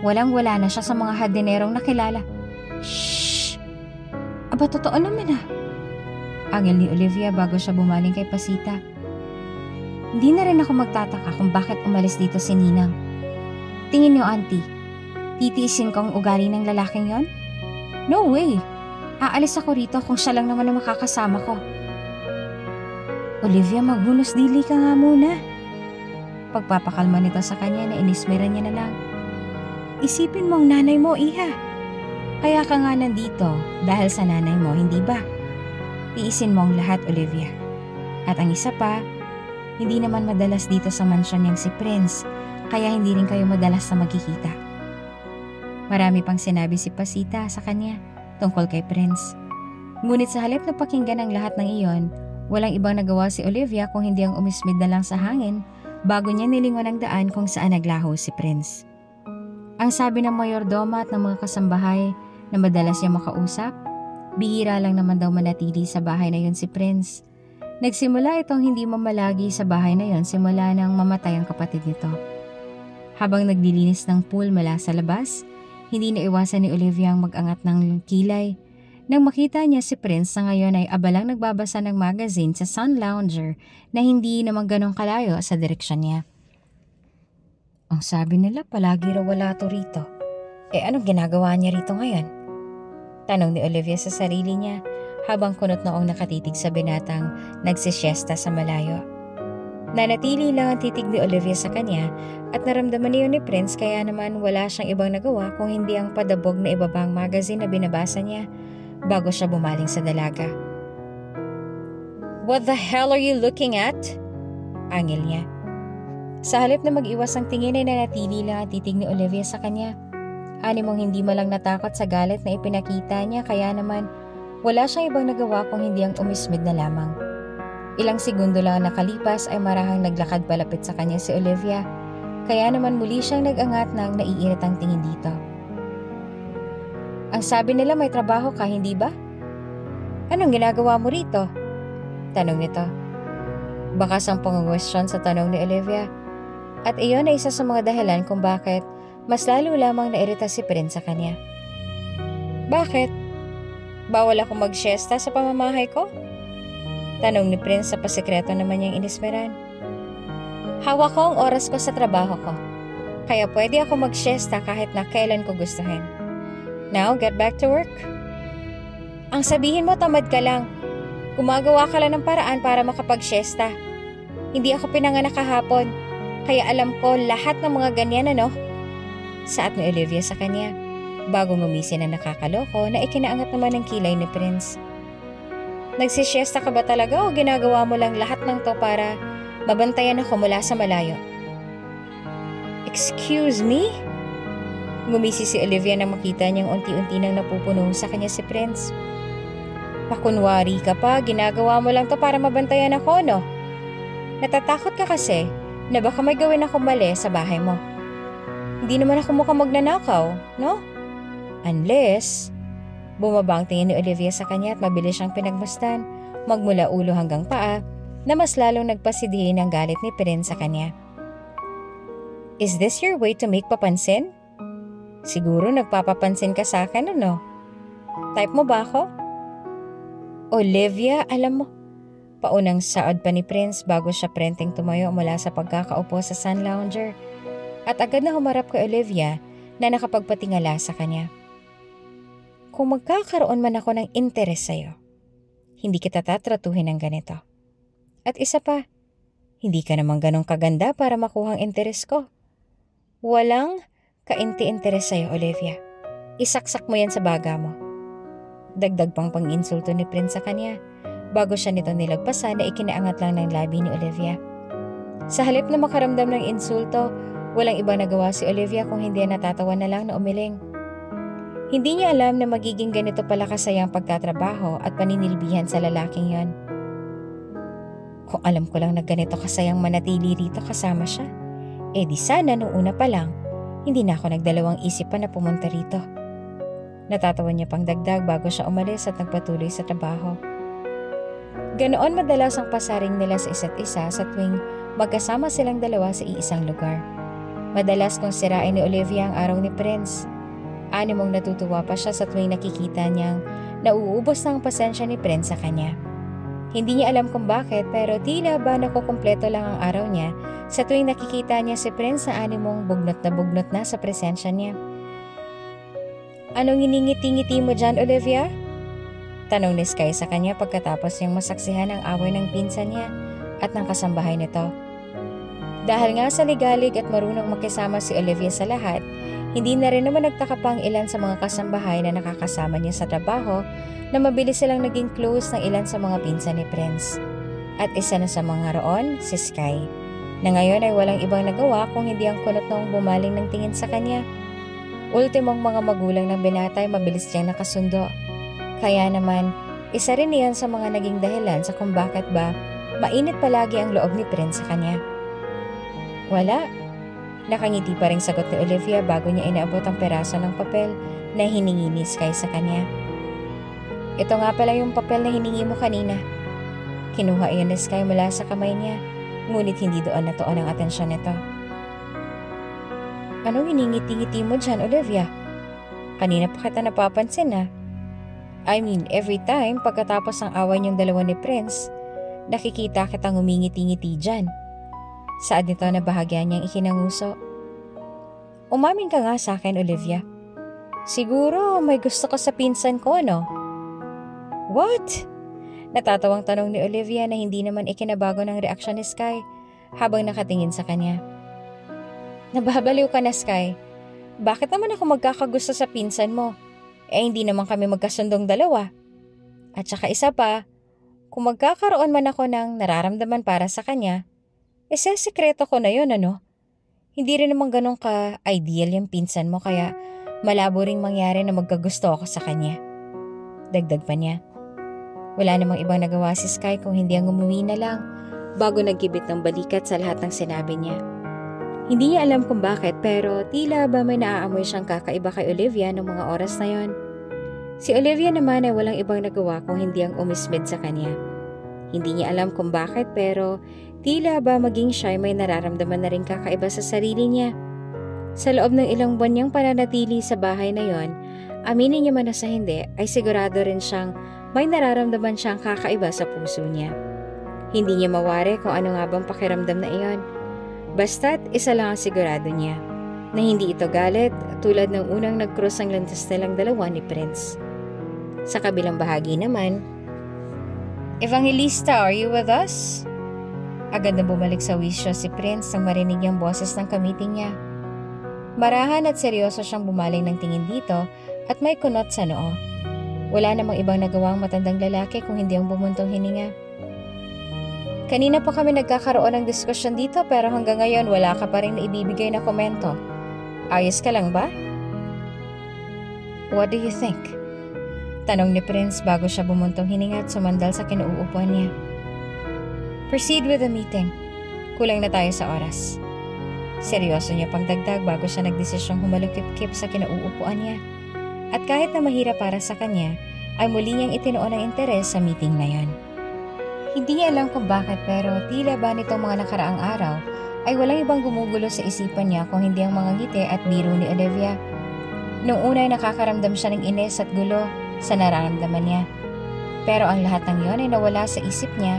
Walang-wala na siya sa mga hardinerong nakilala. Shhh! Aba, totoo naman ah. Angil ni Olivia bago siya bumaling kay Pasita. Hindi na rin ako magtataka kung bakit umalis dito si Ninang. Tingin niyo, auntie, titiisin ko ang ugali ng lalaking yon? No way! Aalis ako rito kung siya lang naman ang makakasama ko. Olivia, maghunos dili ka nga muna. Pagpapakalma nito sa kanya na inismera niya na lang. Isipin mo ang nanay mo, iha. Kaya ka nga nandito dahil sa nanay mo, hindi ba? Tiisin mo ang lahat, Olivia. At ang isa pa, hindi naman madalas dito sa mansyon niyang si Prince, kaya hindi rin kayo madalas na magkikita. Marami pang sinabi si Pasita sa kanya tungkol kay Prince. Ngunit sa halip na pakinggan ang lahat ng iyon, walang ibang nagawa si Olivia kung hindi ang umismid na lang sa hangin bago niya nilingon ang daan kung saan naglaho si Prince. Ang sabi ng mayordoma at ng mga kasambahay na madalas niya makausap, bihira lang naman daw manatili sa bahay na yon si Prince. Nagsimula itong hindi mamalagi sa bahay na yon simula nang mamatay ang kapatid nito. Habang naglilinis ng pool mula sa labas, hindi naiwasan ni Olivia ang mag-angat ng kilay. Nang makita niya si Prince na ngayon ay abalang nagbabasa ng magazine sa Sun Lounger na hindi naman ganong kalayo sa direksyon niya. Ang sabi nila palagi raw wala to rito. Anong ginagawa niya rito ngayon? Tanong ni Olivia sa sarili niya habang kunot noong nakatitig sa binatang nagsisiesta sa malayo. Nanatili lang ang titig ni Olivia sa kanya at naramdaman niyo ni Prince kaya naman wala siyang ibang nagawa kung hindi ang padabog na ibabang magazine na binabasa niya bago siya bumaling sa dalaga. "What the hell are you looking at?" Angil niya. Sa halip na mag-iwas ang tingin ay nanatili lang ang titig ni Olivia sa kanya. Animong hindi malang natakot sa galit na ipinakita niya kaya naman wala siyang ibang nagawa kung hindi ang umismid na lamang. Ilang segundo lang nakalipas ay marahang naglakad palapit sa kanya si Olivia, kaya naman muli siyang nag-angat ng naiinit ang tingin dito. "Ang sabi nila may trabaho ka, hindi ba? Anong ginagawa mo rito?" Tanong nito. Bakas ang pangungwestiyon sa tanong ni Olivia, at iyon ay isa sa mga dahilan kung bakit mas lalo lamang nairita si Prince sa kanya. "Bakit? Bawal ako mag-siesta sa pamamahay ko?" Tanong ni Prince sa pasikreto naman niyang inismeran. "Hawak ko ang oras ko sa trabaho ko, kaya pwede ako mag-siesta kahit na kailan ko gustuhin. Now, get back to work." "Ang sabihin mo tamad ka lang. Gumagawa ka lang ng paraan para makapag-siesta. Hindi ako pinanganak kahapon, kaya alam ko lahat ng mga ganyan ano?" Saad ni Olivia sa kanya, bago ngumisin na nakakaloko na ikinaangat naman ng kilay ni Prince. "Nagsisiesta ka ba talaga o ginagawa mo lang lahat ng to para mabantayan ako mula sa malayo?" "Excuse me?" Ngumisi si Olivia nang makita niyang unti-unti nang napupuno sa kanya si Prince. "Pakunwari ka pa, ginagawa mo lang to para mabantayan ako, no? Natatakot ka kasi na baka may gawin ako mali sa bahay mo. Hindi naman ako mukhang magnanakaw, no? Unless..." Bumaba ang tingin ni Olivia sa kanya at mabilis siyang pinagmasdan, magmula ulo hanggang paa, na mas lalong nagpasidhiin ang galit ni Prince sa kanya. "Is this your way to make papansin? Siguro nagpapapansin ka sa akin, ano? Type mo ba ako?" "Olivia, alam mo..." Paunang saad pa ni Prince bago siya prenteng tumayo mula sa pagkakaupo sa Sun Lounger at agad na humarap kay Olivia na nakapagpatingala sa kanya. "Kung magkakaroon man ako ng interes sa'yo, hindi kita tatratuhin ng ganito. At isa pa, hindi ka naman ganong kaganda para makuhang interes ko. Walang kainti-interes sa'yo, Olivia. Isaksak mo yan sa baga mo." Dagdag pang pang-insulto ni Prince sa kanya bago siya nito nilagpasan na ikinaangat lang ng labi ni Olivia. Sa halip na makaramdam ng insulto, walang ibang nagawa si Olivia kung hindi natatawa na lang na umiling. Hindi niya alam na magiging ganito pala kasayang pagtatrabaho at paninilbihan sa lalaking yon. Kung alam ko lang na ganito kasayang manatili rito kasama siya, di sana nung una pa lang, hindi na ako nagdalawang isip pa na pumunta rito. Natatawa niya pang dagdag bago siya umalis at nagpatuloy sa trabaho. Ganoon madalas ang pasaring nila sa isa't isa sa tuwing magkasama silang dalawa sa iisang lugar. Madalas kung sirain ni Olivia ang araw ni Prince. Animong natutuwa pa siya sa tuwing nakikita niyang nauubos na ang pasensya ni Prince sa kanya. Hindi niya alam kung bakit pero tila ba nakukumpleto lang ang araw niya sa tuwing nakikita niya si Prince na animong bugnot na sa presensya niya. "Anong iningiti-ngiti mo dyan, Olivia?" Tanong ni Sky sa kanya pagkatapos niyang masaksihan ang away ng pinsan niya at ng kasambahay nito. Dahil nga sa ligalig at marunong makisama si Olivia sa lahat, Hindi na rin naman nagtaka pa ang ilan sa mga kasambahay na nakakasama niya sa trabaho na mabilis silang naging close ng ilan sa mga pinsan ni Prince. At isa na sa mga roon, si Sky, na ngayon ay walang ibang nagawa kung hindi ang kunot noong bumaling ng tingin sa kanya. Ultimong mga magulang ng binata ay mabilis niyang nakasundo. Kaya naman, isa rin iyan sa mga naging dahilan sa kung bakit ba mainit palagi ang loob ni Prince sa kanya. Wala. Nakangiti pa ring sagot ni Olivia bago niya inaabot ang peraso ng papel na hiningi ni Sky sa kanya. Ito nga pala yung papel na hiningi mo kanina. Kinuha iyon ni Sky mula sa kamay niya, ngunit hindi doon natuon ang atensyon nito. Anong hiningiti-ngiti mo dyan, Olivia? Kanina pa kita napapansin na. I mean, every time pagkatapos ng away niyong dalawa ni Prince, nakikita kitang umingiti-ngiti dyan. Saad nito na bahagya niyang ikinanguso. Umamin ka nga sa akin, Olivia. Siguro may gusto ka sa pinsan ko, no? What? Natatawang tanong ni Olivia na hindi naman ikinabago ng reaksyon ni Sky habang nakatingin sa kanya. Nababaliw ka na, Sky. Bakit naman ako magkakagusto sa pinsan mo? Hindi naman kami magkasundong dalawa. At saka isa pa, kung magkakaroon man ako ng nararamdaman para sa kanya, sekreto ko na yun, ano? Hindi rin naman ganun ka-ideal yung pinsan mo kaya malabo ring mangyari na magkagusto ako sa kanya. Dagdag pa niya. Wala namang ibang nagawa si Sky kung hindi ang umuwi na lang bago nagkibit ng balikat sa lahat ng sinabi niya. Hindi niya alam kung bakit pero tila ba may naaamoy siyang kakaiba kay Olivia noong mga oras na yon. Si Olivia naman ay walang ibang nagawa kung hindi ang umismid sa kanya. Hindi niya alam kung bakit pero tila ba maging siya ay may nararamdaman na rin kakaiba sa sarili niya. Sa loob ng ilang buwan niyang pananatili sa bahay na yon, aminin niya man o sa hindi ay sigurado rin siyang may nararamdaman siyang kakaiba sa puso niya. Hindi niya mawari kung ano nga bang pakiramdam na iyon. Basta't isa lang ang sigurado niya, na hindi ito galit tulad ng unang nag-cross ang landas nilang dalawa ni Prince. Sa kabilang bahagi naman, Evangelista, are you with us? Agad na bumalik sa wisyo si Prince nang marinig ang boses ng kamiting niya. Marahan at seryoso siyang bumaling ng tingin dito at may kunot sa noo. Wala namang ibang nagawang matandang lalaki kung hindi ang bumuntong hininga. Kanina pa kami nagkakaroon ng diskusyon dito pero hanggang ngayon wala ka pa rin na ibibigay na komento. Ayos ka lang ba? What do you think? Tanong ni Prince bago siya bumuntong hininga at sumandal sa kinauupuan niya. Proceed with the meeting. Kulang na tayo sa oras. Seryoso niya pang dagdag bago siya nagdesisyong humalukip-kip sa kinauupuan niya. At kahit na mahirap para sa kanya, ay muli niyang itinuon ang interes sa meeting na yon. Hindi niya alam kung bakit pero tila ba nitong mga nakaraang araw ay walang ibang gumugulo sa isipan niya kung hindi ang mga ngiti at biro ni Olivia. Noong una ay nakakaramdam siya ng inis at gulo sa nararamdaman niya. Pero ang lahat ng yon ay nawala sa isip niya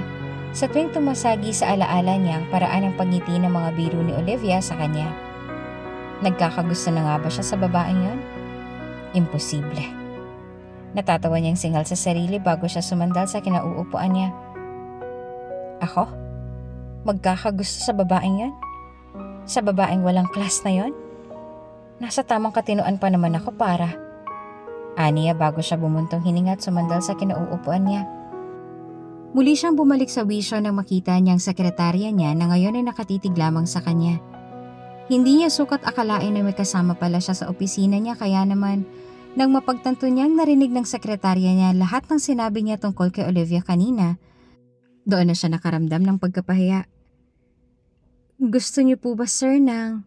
sa tuwing tumasagi sa alaala niya ang paraan ng pagngiti ng mga biro ni Olivia sa kanya. Nagkakagusto na nga ba siya sa babaeng yon? Imposible. Natatawa niyang singal sa sarili bago siya sumandal sa kinauupuan niya. Ako? Magkakagusto sa babaeng yan? Sa babaeng walang class na yon? Nasa tamang katinuan pa naman ako para. Aniya bago siya bumuntong hininga at sumandal sa kinauupuan niya. Muli siyang bumalik sa wisyo nang makita niyang sekretarya niya na ngayon ay nakatitig lamang sa kanya. Hindi niya sukat akalain na may kasama pala siya sa opisina niya kaya naman nang mapagtanto niyang narinig ng sekretarya niya lahat ng sinabi niya tungkol kay Olivia kanina, doon na siya nakaramdam ng pagkapahiya. Gusto niyo po ba sir ng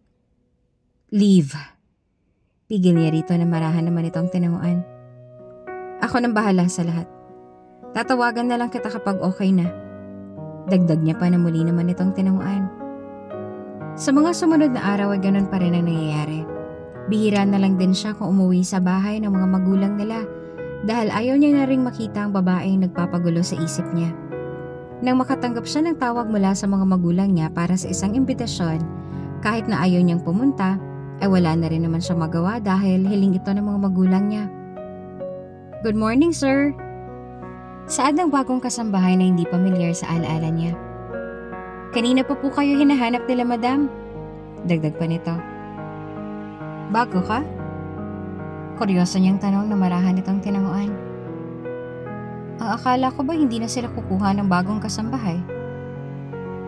leave? Pigil niya rito na marahan naman itong tinanguan. Ako nang bahala sa lahat. Tatawagan na lang kita kapag okay na. Dagdag niya pa na muli naman itong tinanguan. Sa mga sumunod na araw ay ganun pa rin ang nangyayari. Bihira na lang din siya kung umuwi sa bahay ng mga magulang nila dahil ayaw niya na ring makita ang babaeng nagpapagulo sa isip niya. Nang makatanggap siya ng tawag mula sa mga magulang niya para sa isang imbitasyon, kahit na ayaw niyang pumunta, ay wala na rin naman siya magawa dahil hiling ito ng mga magulang niya. Good morning, sir! Saad ng bagong kasambahay na hindi pamilyar sa alaala niya. Kanina pa po kayo hinahanap nila, madam? Dagdag pa nito. Bago ka? Kuryoso niyang tanong na marahan itong tinanguan. Ang akala ko ba hindi na sila kukuha ng bagong kasambahay?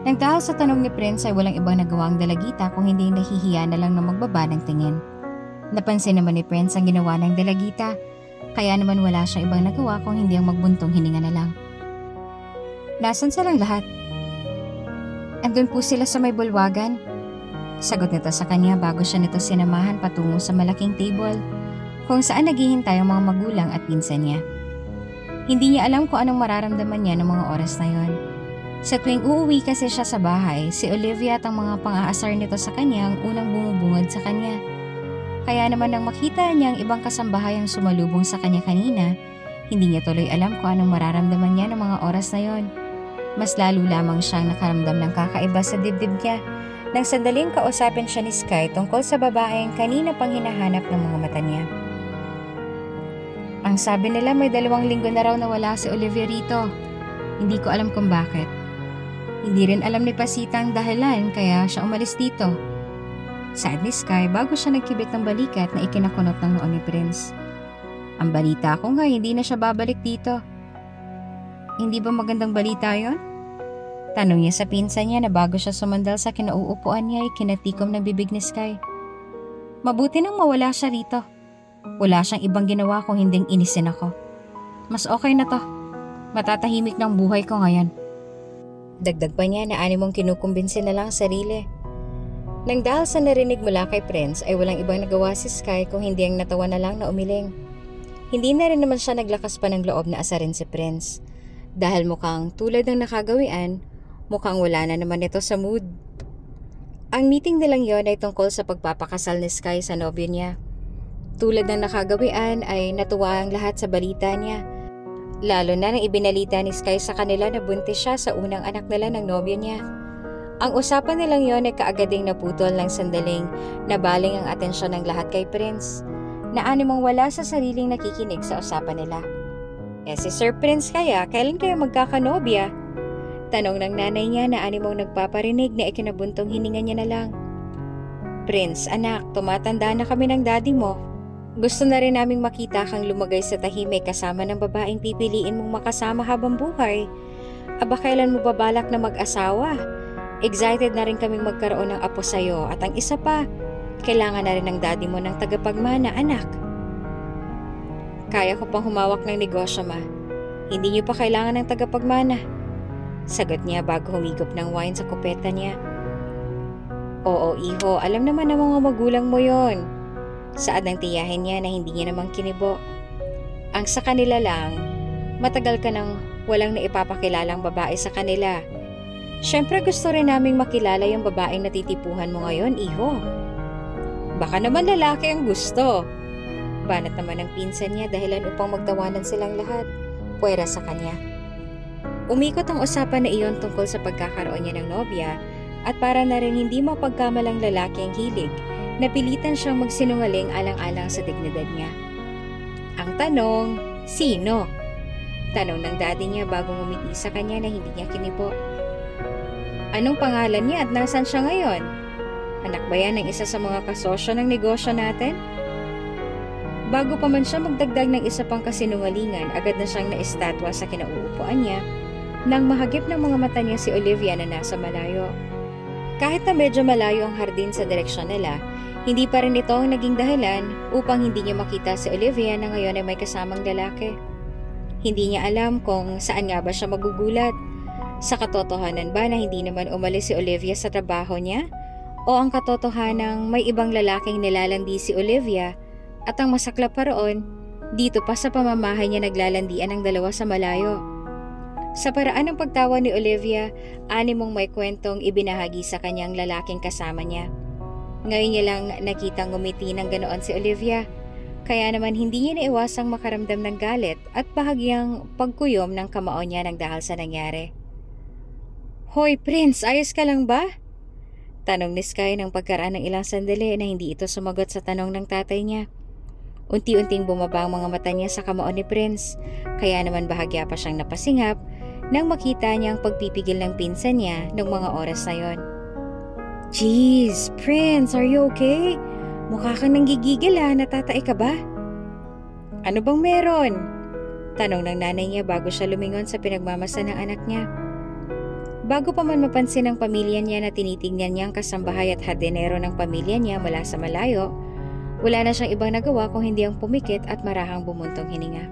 Nang dahil sa tanong ni Prince ay walang ibang nagawa ang dalagita kung hindi nahihiya na lang na magbaba ng tingin. Napansin naman ni Prince ang ginawa ng dalagita, kaya naman wala siyang ibang nagawa kung hindi ang magbuntong hininga na lang. Nasaan silang lahat? Andun po sila sa may bulwagan. Sagot nito sa kanya bago siya nito sinamahan patungo sa malaking table kung saan naghihintay ang mga magulang at pinsan niya. Hindi niya alam kung anong mararamdaman niya ng mga oras na yon. Sa tuwing uuwi kasi siya sa bahay, si Olivia at ang mga pang-aasar nito sa kanya ang unang bumubungad sa kanya. Kaya naman nang makita niya ang ibang kasambahay ang sumalubong sa kanya kanina, hindi niya tuloy alam kung anong mararamdaman niya ng mga oras na yon. Mas lalo lamang siyang nakaramdam ng kakaiba sa dibdib niya nang sandaling kausapin siya ni Sky tungkol sa babaeng kanina pang hinahanap ng mga mata niya. Ang sabi nila may 2 linggo na raw nawala si Olivia rito. Hindi ko alam kung bakit. Hindi rin alam ni Pasita ang dahilan kaya siya umalis dito. Saad ni Sky bago siya nagkibit ng balikat na ikinakunot ng noo ni Prince. Ang balita ko nga hindi na siya babalik dito. Hindi ba magandang balita yon? Tanong niya sa pinsan niya na bago siya sumandal sa kinauupuan niya ay kinatikom ng bibig ni Sky. Mabuti nang mawala siya rito. Wala siyang ibang ginawa kung hinding inisin ako. Mas okay na to. Matatahimik ng buhay ko ngayon. Dagdag pa niya na animong kinukumbinsin na lang ang sarili. Nang dahil sa narinig mula kay Prince ay walang ibang nagawa si Sky kung hindi ang natawa na lang na umiling. Hindi na rin naman siya naglakas pa ng loob na asarin si Prince. Dahil mukhang tulad ng nakagawian, mukhang wala na naman ito sa mood. Ang meeting nilang yon ay tungkol sa pagpapakasal ni Sky sa nobyo niya. Tulad ng nakagawian ay natuwa ang lahat sa balita niya. Lalo na nang ibinalita ni Sky sa kanila na buntis siya sa unang anak nila ng nobyo niya. Ang usapan nilang yon ay kaagading naputol ng sandaling nabaling ang atensyon ng lahat kay Prince, na animang wala sa sariling nakikinig sa usapan nila. Si Sir Prince kaya, kailan kayo magkakanobya? Tanong ng nanay niya na animang nagpaparinig na ikinabuntong hininga niya na lang. Prince, anak, tumatanda na kami ng daddy mo. Gusto na rin naming makita kang lumagay sa tahimik kasama ng babaeng pipiliin mong makasama habang buhay. Aba kailan mo babalak na mag-asawa? Excited na rin kaming magkaroon ng apo sa'yo at ang isa pa, kailangan na rin ng daddy mo ng tagapagmana, anak. Kaya ko pang humawak ng negosyo, ma. Hindi niyo pa kailangan ng tagapagmana. Sagot niya bago humigop ng wine sa kupeta niya. Oo, iho, alam naman ng mga magulang mo yon. Saad ng tiyahin niya na hindi niya namang kinibo. Ang sa kanila lang, matagal ka nang walang naipapakilalang babae sa kanila. Siyempre gusto rin naming makilala yung babaeng natitipuhan mo ngayon, iho. Baka naman lalaki ang gusto. Banat naman ng pinsan niya dahilan upang magtawanan silang lahat, puwera sa kanya. Umikot ang usapan na iyon tungkol sa pagkakaroon niya ng nobya at para na rin hindi mapagkamalang lalaki ang hilig, napilitan siyang magsinungaling alang-alang sa dignidad niya. Ang tanong, sino? Tanong ng daddy niya bago ngumiti sa kanya na hindi niya kinibo. Anong pangalan niya at nasan siya ngayon? Anak ba yan ng isa sa mga kasosyo ng negosyo natin? Bago pa man siya magdagdag ng isa pang kasinungalingan, agad na siyang naistatwa sa kinauupuan niya nang mahagip ng mga mata niya si Olivia na nasa malayo. Kahit na medyo malayo ang hardin sa direksyon nila, hindi pa rin ito ang naging dahilan upang hindi niya makita si Olivia na ngayon ay may kasamang lalaki. Hindi niya alam kung saan nga ba siya magugulat. Sa katotohanan ba na hindi naman umalis si Olivia sa trabaho niya? O ang katotohanang may ibang lalaking nilalandi si Olivia at ang masaklap pa roon, dito pa sa pamamahay niya naglalandian ang dalawa sa malayo. Sa paraan ng pagtawa ni Olivia, animong may kwentong ibinahagi sa kanyang lalaking kasama niya. Ngayon niya lang nakitang ngumiti ng ganoon si Olivia, kaya naman hindi niya naiwasang makaramdam ng galit at bahagyang pagkuyom ng kamao niya ng dahil sa nangyari. Hoy Prince, ayos ka lang ba? Tanong ni Sky ng pagkaraan ng ilang sandali na hindi ito sumagot sa tanong ng tatay niya. Unti-unting bumaba ang mga mata niya sa kamao ni Prince, kaya naman bahagya pa siyang napasingap nang makita niya ang pagpipigil ng pinsan niya ng mga oras na yon. Jeez, Prince, are you okay? Mukha kang nanggigigil natatay ka ba? Ano bang meron? Tanong ng nanay niya bago siya lumingon sa pinagmamasa ng anak niya. Bago pa man mapansin ng pamilya niya na tinitingnan niya ang kasambahay at hardinero ng pamilya niya mula sa malayo, wala na siyang ibang nagawa kung hindi ang pumikit at marahang bumuntong hininga.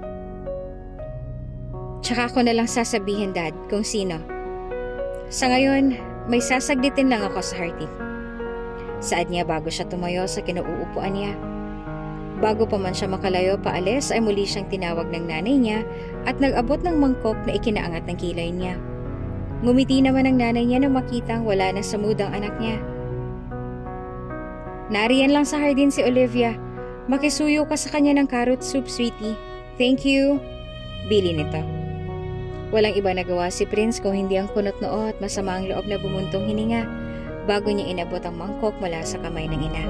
Tsaka ako na lang sasabihin, Dad, kung sino. Sa ngayon, may sasaglitin lang ako sa Hearty. Saad niya bago siya tumayo sa kinauupuan niya. Bago pa man siya makalayo paalis ay muli siyang tinawag ng nanay niya at nag-abot ng mangkok na ikinaangat ng kilay niya. Ngumiti naman ang nanay niya nang makitang wala na sa mood ang anak niya. Nariyan lang sa hardin si Olivia. Makisuyo ka sa kanya ng carrot soup, sweetie. Thank you. Bili nito. Walang iba nagawa si Prince kung hindi ang kunot noo at masama ang loob na bumuntong hininga bago niya inabot ang mangkok mula sa kamay ng ina.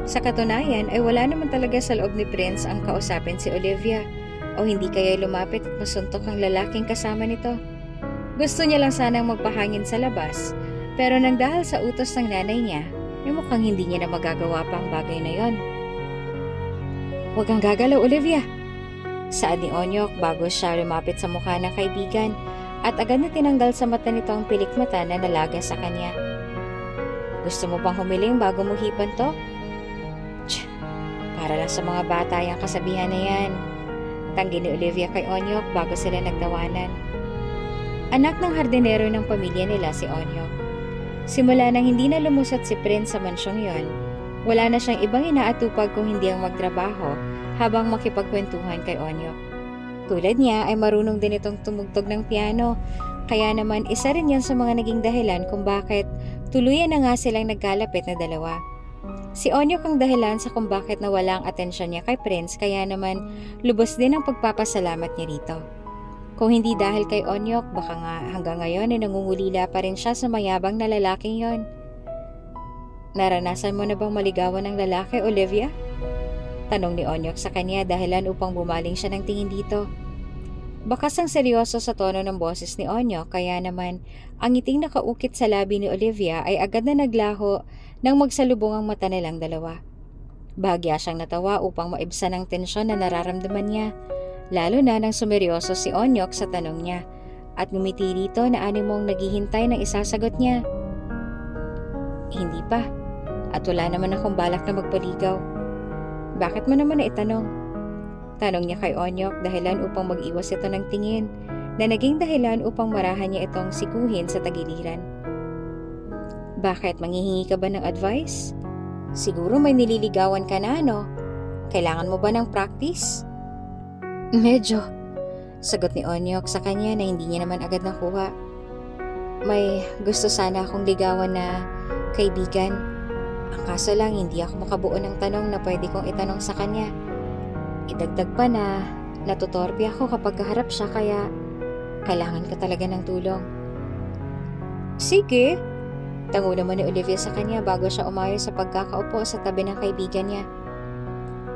Sa katunayan ay wala naman talaga sa loob ni Prince ang kausapin si Olivia o hindi kaya lumapit at masuntok ang lalaking kasama nito. Gusto niya lang sanang magpahangin sa labas pero nang dahil sa utos ng nanay niya ay mukhang hindi niya na magagawa pa ang bagay na yon. Huwag kang gagalaw, Olivia. Saad ni Onyok bago siya lumapit sa mukha ng kaibigan at agad na tinanggal sa mata nito ang pilik mata na nalaga sa kanya. Gusto mo bang humiling bago mo hipan to? Tch, para lang sa mga bata yung kasabihan na yan. Tanggi ni Olivia kay Onyok bago sila nagtawanan. Anak ng hardinero ng pamilya nila si Onyok. Simula nang hindi na lumusot si Prince sa mansyong yon, wala na siyang ibang inaatupag kung hindi ang magtrabaho habang makipagkwentuhan kay Onyok. Tulad niya ay marunong din itong tumugtog ng piano, kaya naman isa rin yan sa mga naging dahilan kung bakit tuluyan na nga silang nagkalapit na dalawa. Si Onyok ang dahilan sa kung bakit nawala ang atensyon niya kay Prince, kaya naman lubos din ang pagpapasalamat niya rito. Kung hindi dahil kay Onyok, baka nga hanggang ngayon ay nangungulila pa rin siya sa mayabang na lalaking yon. Naranasan mo na bang maligawan ng lalaki, Olivia? Tanong ni Onyok sa kanya dahilan upang bumaling siya ng tingin dito. Bakas ang seryoso sa tono ng boses ni Onyok, kaya naman ang ngiting nakaukit sa labi ni Olivia ay agad na naglaho nang magsalubong ang mata nilang dalawa. Bahagya siyang natawa upang maibsan ang tensyon na nararamdaman niya, lalo na nang sumeryoso si Onyok sa tanong niya at ngumiti rito na animong naghihintay ng isasagot niya. Hindi pa, at wala naman akong balak na magpaligaw. Bakit mo naman na itanong? Tanong niya kay Onyok dahilan upang mag-iwas ito ng tingin na naging dahilan upang marahan niya itong sikuhin sa tagiliran. Bakit, manghihingi ka ba ng advice? Siguro may nililigawan ka na, no? Kailangan mo ba ng practice? Medyo, sagot ni Onyok sa kanya na hindi niya naman agad nakuha. May gusto sana akong ligawan na kaibigan. Ang kaso lang hindi ako makabuo ng tanong na pwede kong itanong sa kanya. Idagdag pa na natutorpe ako kapag kaharap siya kaya kailangan ka talaga ng tulong. Sige, tango naman ni Olivia sa kanya bago siya umayo sa pagkakaupo sa tabi ng kaibigan niya.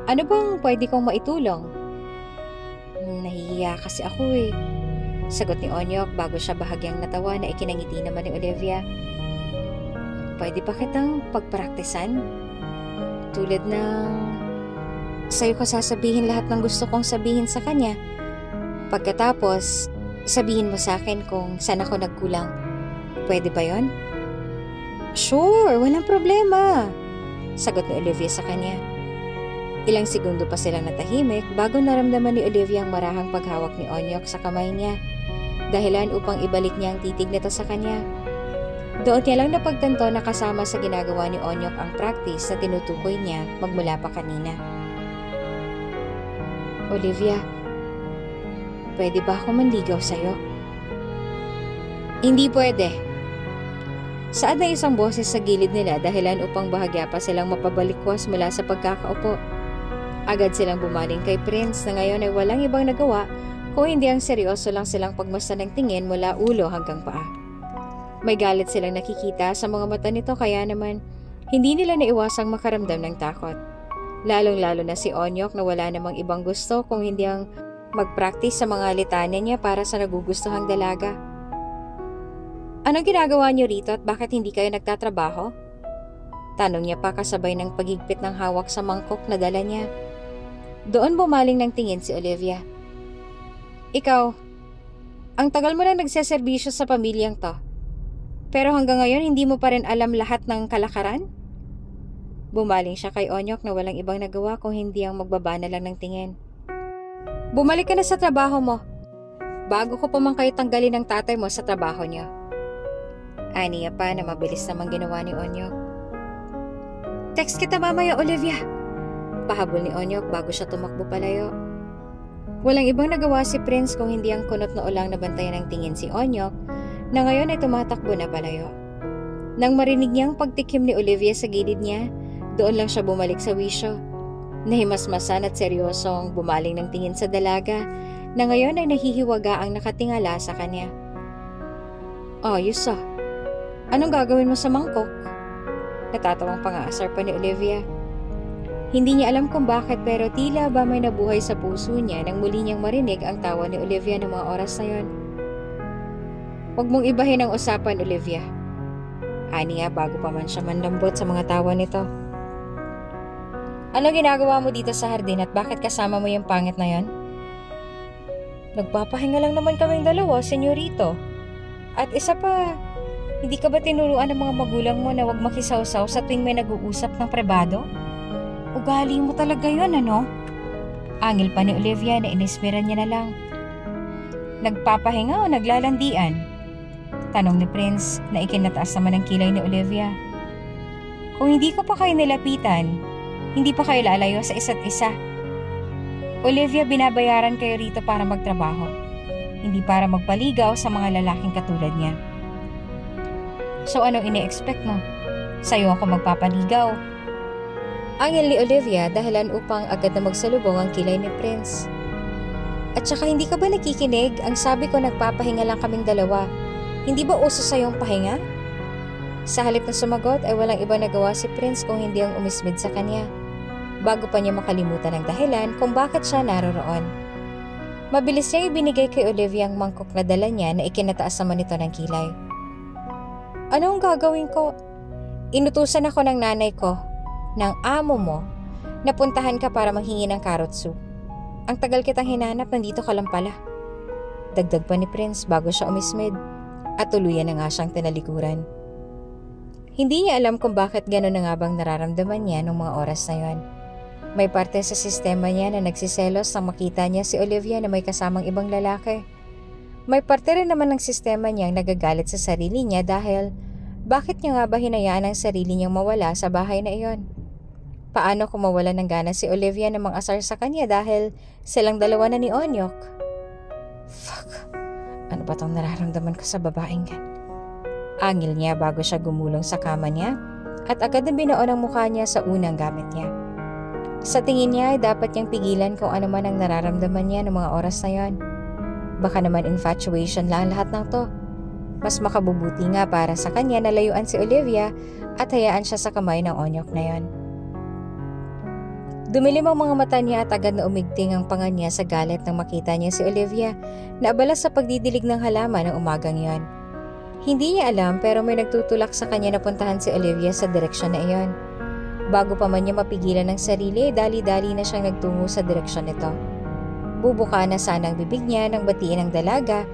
Ano bang pwede kong maitulong? Nahihiya kasi ako eh. Sagot ni Onyok bago siya bahagyang natawa na ikinangiti naman ni Olivia. Pwede pa kitang pagpraktisan? Tulad ng sa'yo ko sasabihin lahat ng gusto kong sabihin sa kanya. Pagkatapos, sabihin mo sa akin kung saan ako nagkulang. Pwede ba yon? Sure, walang problema. Sagot ni Olivia sa kanya. Ilang segundo pa silang natahimik bago naramdaman ni Olivia ang marahang paghawak ni Onyok sa kamay niya, dahilan upang ibalik niya ang titig nito sa kanya. Doon niya lang napagtanto na kasama sa ginagawa ni Onyok ang practice na tinutukoy niya magmula pa kanina. Olivia, pwede ba ako manligaw sa'yo? Hindi pwede. Saad na isang boses sa gilid nila dahilan upang bahagya pa silang mapabalikwas mula sa pagkakaupo. Agad silang bumaling kay Prince na ngayon ay walang ibang nagawa kung hindi ang seryoso lang silang pagmasdan ng tingin mula ulo hanggang paa. May galit silang nakikita sa mga mata nito kaya naman hindi nila naiwasang makaramdam ng takot. Lalong-lalo na si Onyok na wala namang ibang gusto kung hindi ang mag-practice sa mga litanya niya para sa nagugustuhang dalaga. Anong ginagawa niyo rito at bakit hindi kayo nagtatrabaho? Tanong niya pa kasabay ng pagigpit ng hawak sa mangkok na dala niya. Doon bumaling ng tingin si Olivia. Ikaw, ang tagal mo nang nagseserbisyo sa pamilyang to. Pero hanggang ngayon hindi mo pa rin alam lahat ng kalakaran? Bumaling siya kay Onyok na walang ibang nagawa kung hindi ang magbaba na lang ng tingin. Bumalik ka na sa trabaho mo. Bago ko pa man kayo tanggalin ng tatay mo sa trabaho niya. Aniya pa na mabilis namang ginawa ni Onyok. Text kita mamaya, Olivia. Pahabol ni Onyok bago siya tumakbo palayo. Walang ibang nagawa si Prince kung hindi ang kunot na ulang nabantayan ng tingin si Onyok na ngayon ay tumatakbo na palayo. Nang marinig niyang pagtikim ni Olivia sa gilid niya, doon lang siya bumalik sa wisyo. Nahimasmasan at seryosong bumaling ng tingin sa dalaga na ngayon ay nahihiwaga ang nakatingala sa kanya. Ayos ah. Anong gagawin mo sa mangkok? Natatawang pangaasar pa ni Olivia. Hindi niya alam kung bakit pero tila ba may nabuhay sa puso niya nang muli niyang marinig ang tawa ni Olivia ng mga oras na yon. Huwag mong ibahin ang usapan, Olivia. Aniya bago pa man siya manlambot sa mga tawa nito. Ano ginagawa mo dito sa hardin at bakit kasama mo yung pangit na yon? Nagpapahinga lang naman kaming dalawa, senyorito. At isa pa, hindi ka ba tinuruan ng mga magulang mo na huwag makisawsaw sa tuwing may nag-uusap ng pribado? Ugali mo talaga yon, ano? Angil pa ni Olivia na inismiran niya na lang. Nagpapahinga o naglalandian? Tanong ni Prince na ikinataas naman ang kilay ni Olivia. Kung hindi ko pa kayo nilapitan, hindi pa kayo lalayo sa isa't isa. Olivia, binabayaran kayo rito para magtrabaho, hindi para magpaligaw sa mga lalaking katulad niya. So anong ini-expect mo? Sa'yo ako magpapaligaw? Angil ni Olivia dahilan upang agad na magsalubong ang kilay ni Prince. At saka hindi ka ba nakikinig? Ang sabi ko nagpapahinga lang kaming dalawa. Hindi ba uso sa'yong pahinga? Sa halip na sumagot ay walang iba nagawa si Prince kung hindi ang umismid sa kanya. Bago pa niya makalimutan ang dahilan kung bakit siya naroroon. Mabilis niyang ibinigay kay Olivia ang mangkok na dala niya na ikinataas naman ito ng kilay. Anong gagawin ko? Inutusan ako ng nanay ko, ng amo mo, na puntahan ka para manghingi ng carrot soup. Ang tagal kitang hinanap, nandito ka lang pala. Dagdag pa ni Prince bago siya umismid at tuluyan na nga siyang tinalikuran. Hindi niya alam kung bakit gano'n na nga bang nararamdaman niya nung mga oras na yon. May parte sa sistema niya na nagsiselos nang makita niya si Olivia na may kasamang ibang lalaki. May parte rin naman ng sistema niyang nagagalit sa sarili niya dahil bakit niya nga ba hinayaan ang sarili niyang mawala sa bahay na iyon? Paano kung mawala ng gana si Olivia na mang-asar sa kanya dahil silang dalawa na ni Onyok? Fuck, ano ba tong nararamdaman ko sa babaeng yan? Angil niya bago siya gumulong sa kama niya at agad na binaon ang mukha niya sa unang gamit niya. Sa tingin niya ay dapat niyang pigilan kung ano man ang nararamdaman niya ng mga oras na yon. Baka naman infatuation lang lahat ng to. Mas makabubuti nga para sa kanya na layuan si Olivia at hayaan siya sa kamay ng Onyok na yon. Dumilim ang mga mata niya at agad na umigting ang panga niya sa galit nang makita niya si Olivia na abala sa pagdidilig ng halaman ng umagang yon. Hindi niya alam pero may nagtutulak sa kanya na puntahan si Olivia sa direksyon na iyon. Bago pa man niya mapigilan ng sarili, dali-dali na siyang nagtungo sa direksyon nito. Bubuka na sana ang bibig niya nang batiin ang dalaga,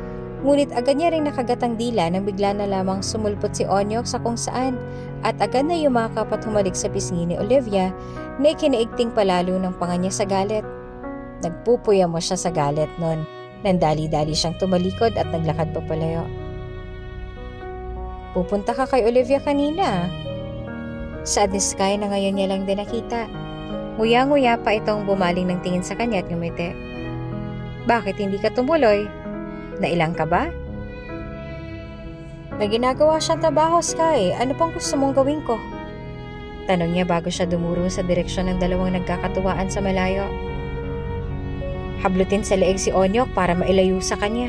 ngunit agad niya ring nakagatang dila nang bigla na lamang sumulpot si Onyok sa kung saan at agad na yumakap at humalik sa pisngi ni Olivia na ikinaigting palalo ng panga niya sa galit. Nagpupuya mo siya sa galit nun, nang dali-dali siyang tumalikod at naglakad papalayo. Pupunta ka kay Olivia kanina. Sad ni Sky na ngayon niya lang din nakita. Nguya-nguya pa itong bumaling ng tingin sa kanya at ngumiti. Bakit hindi ka tumuloy? Nailang ka ba? May ginagawa siyang trabaho, Sky. Ano pang gusto mong gawin ko? Tanong niya bago siya dumuro sa direksyon ng dalawang nagkakatuwaan sa malayo. Hablutin sa leeg si Onyok para mailayo sa kanya.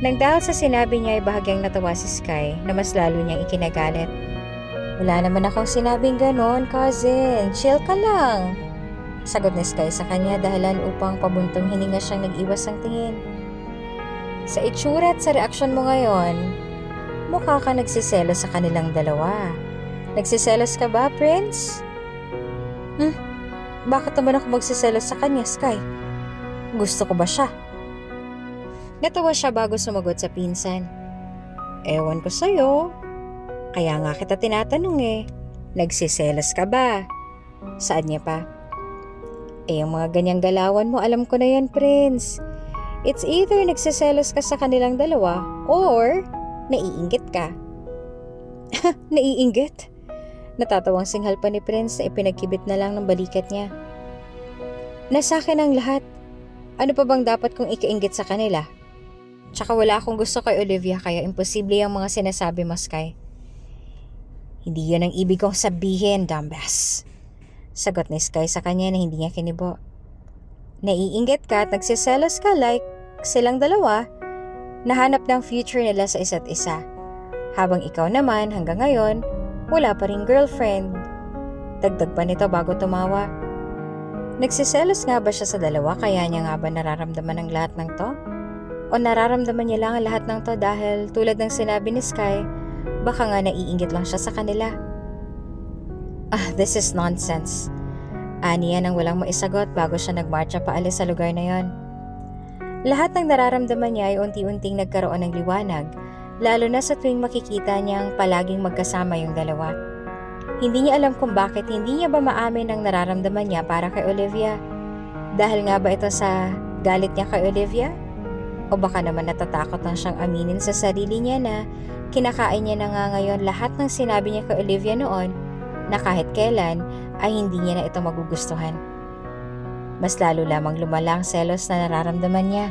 Nang dahil sa sinabi niya ay bahagyang natawa si Sky na mas lalo niyang ikinagalit. Wala naman akong sinabing ganon, cousin. Chill ka lang. Sagot ni Sky sa kanya dahilan upang pabuntong hininga siyang nag-iwas ang tingin. Sa itsura at sa reaksyon mo ngayon, mukha ka nagsiselo sa kanilang dalawa. Nagsiselos ka ba, Prince? Bakit naman ako magsiselos sa kanya, Sky? Gusto ko ba siya? Natawa siya bago sumagot sa pinsan. Ewan ko sa'yo. Kaya nga kita tinatanong nagsiselos ka ba? Saan niya pa? Yung mga ganyang galawan mo, alam ko na yan, Prince. It's either nagsiselos ka sa kanilang dalawa or naiinggit ka. Naiinggit? Natatawang singhal pa ni Prince na ipinagkibit na lang ng balikat niya. Nasa akin ang lahat. Ano pa bang dapat kong ikainggit sa kanila? Tsaka wala akong gusto kay Olivia kaya imposible ang mga sinasabi mo, Sky. Hindi yun ang ibig kong sabihin, dumbass. Sagot ni Sky sa kanya na hindi niya kinibo. Naiinggit ka at nagsiselos ka like silang dalawa nahanap ng future nila sa isa't isa. Habang ikaw naman hanggang ngayon, wala pa ring girlfriend. Dagdag pa nito bago tumawa. Nagsiselos nga ba siya sa dalawa kaya niya nga ba nararamdaman ang lahat ng to? O nararamdaman niya lang ang lahat ng to dahil tulad ng sinabi ni Sky, baka nga naiinggit lang siya sa kanila? This is nonsense. Aniya nang walang maisagot bago siya nagmarcha paalis sa lugar na yon. Lahat ng nararamdaman niya ay unti-unting nagkaroon ng liwanag, lalo na sa tuwing makikita niyang palaging magkasama yung dalawa. Hindi niya alam kung bakit hindi niya ba maamin ang nararamdaman niya para kay Olivia. Dahil nga ba ito sa galit niya kay Olivia? O baka naman natatakot lang siyang aminin sa sarili niya na kinakain niya na nga ngayon lahat ng sinabi niya kay Olivia noon na kahit kailan ay hindi niya na ito magugustuhan. Mas lalo lamang lumala ang selos na nararamdaman niya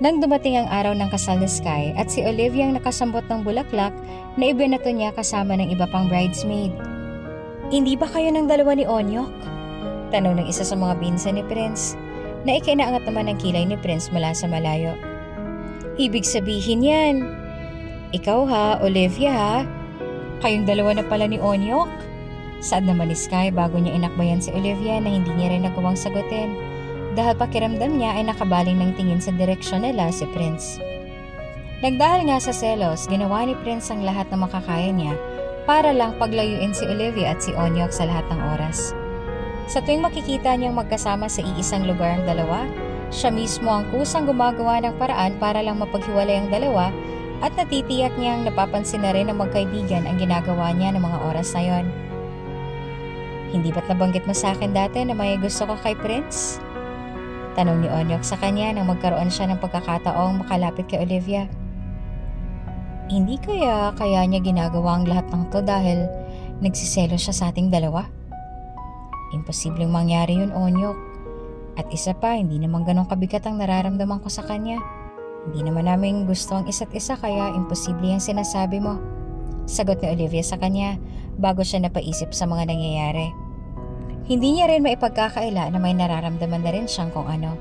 nang dumating ang araw ng kasal ni Sky at si Olivia ang nakasambot ng bulaklak na ibinato niya kasama ng iba pang bridesmaid. Hindi ba kayo ng dalawa ni Onyok? Tanong ng isa sa mga pinsan ni Prince na ikinaangat naman ng kilay ni Prince mula sa malayo. Ibig sabihin yan, ikaw ha, Olivia ha? Kayong dalawa na pala ni Onyok? Saad naman ni Sky bago niya inakbayan si Olivia na hindi niya rin nagawang sagutin dahil pakiramdam niya ay nakabaling ng tingin sa direksyon nila si Prince. Nagdahil nga sa selos, ginawa ni Prince ang lahat na makakaya niya para lang paglayuin si Olivia at si Onyok sa lahat ng oras. Sa tuwing makikita niyang magkasama sa iisang lugar ang dalawa, siya mismo ang kusang gumagawa ng paraan para lang mapaghiwalay ang dalawa at natitiyak niyang napapansin na rin ng magkaibigan ang ginagawa niya ng mga oras na yon. Hindi ba't nabanggit mo sa akin dati na may gusto ko kay Prince? Tanong ni Onyok sa kanya nang magkaroon siya ng pagkakataong makalapit kay Olivia. Hindi kaya niya ginagawa ang lahat ng to dahil nagsiselo siya sa ating dalawa? Imposibleng mangyari yun, Onyok. At isa pa, hindi naman ganun kabigat ang nararamdaman ko sa kanya. Hindi naman namin gusto ang isa't isa kaya imposible yung sinasabi mo. Sagot ni Olivia sa kanya bago siya napaisip sa mga nangyayari. Hindi niya rin maipagkakaila na may nararamdaman na rin siyang kung ano.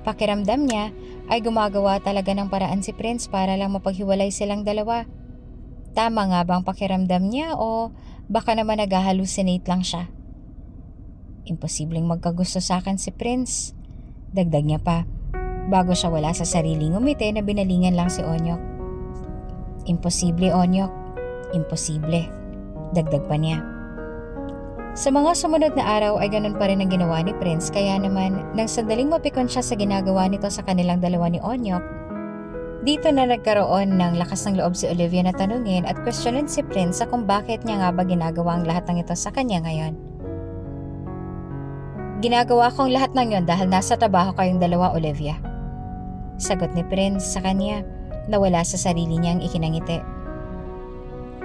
Pakiramdam niya ay gumagawa talaga ng paraan si Prince para lang mapaghiwalay silang dalawa. Tama nga bang pakiramdam niya o baka naman nag-hallucinate lang siya? Imposibleng magkagusto sa akin si Prince. Dagdag niya pa bago siya wala sa sariling ngumiti na binalingan lang si Onyok. Imposible, Onyok. Imposible. Dagdag pa niya. Sa mga sumunod na araw ay ganun pa rin ang ginawa ni Prince kaya naman nang sandaling mapikon siya sa ginagawa nito sa kanilang dalawa ni Onyok, dito na nagkaroon ng lakas ng loob si Olivia na tanungin at questionin si Prince sa kung bakit niya nga ba ginagawa ang lahat ng ito sa kanya ngayon. Ginagawa kong lahat ng yon dahil nasa trabaho kayong dalawa, Olivia. Sagot ni Prince sa kanya na wala sa sarili niyang ikinangiti.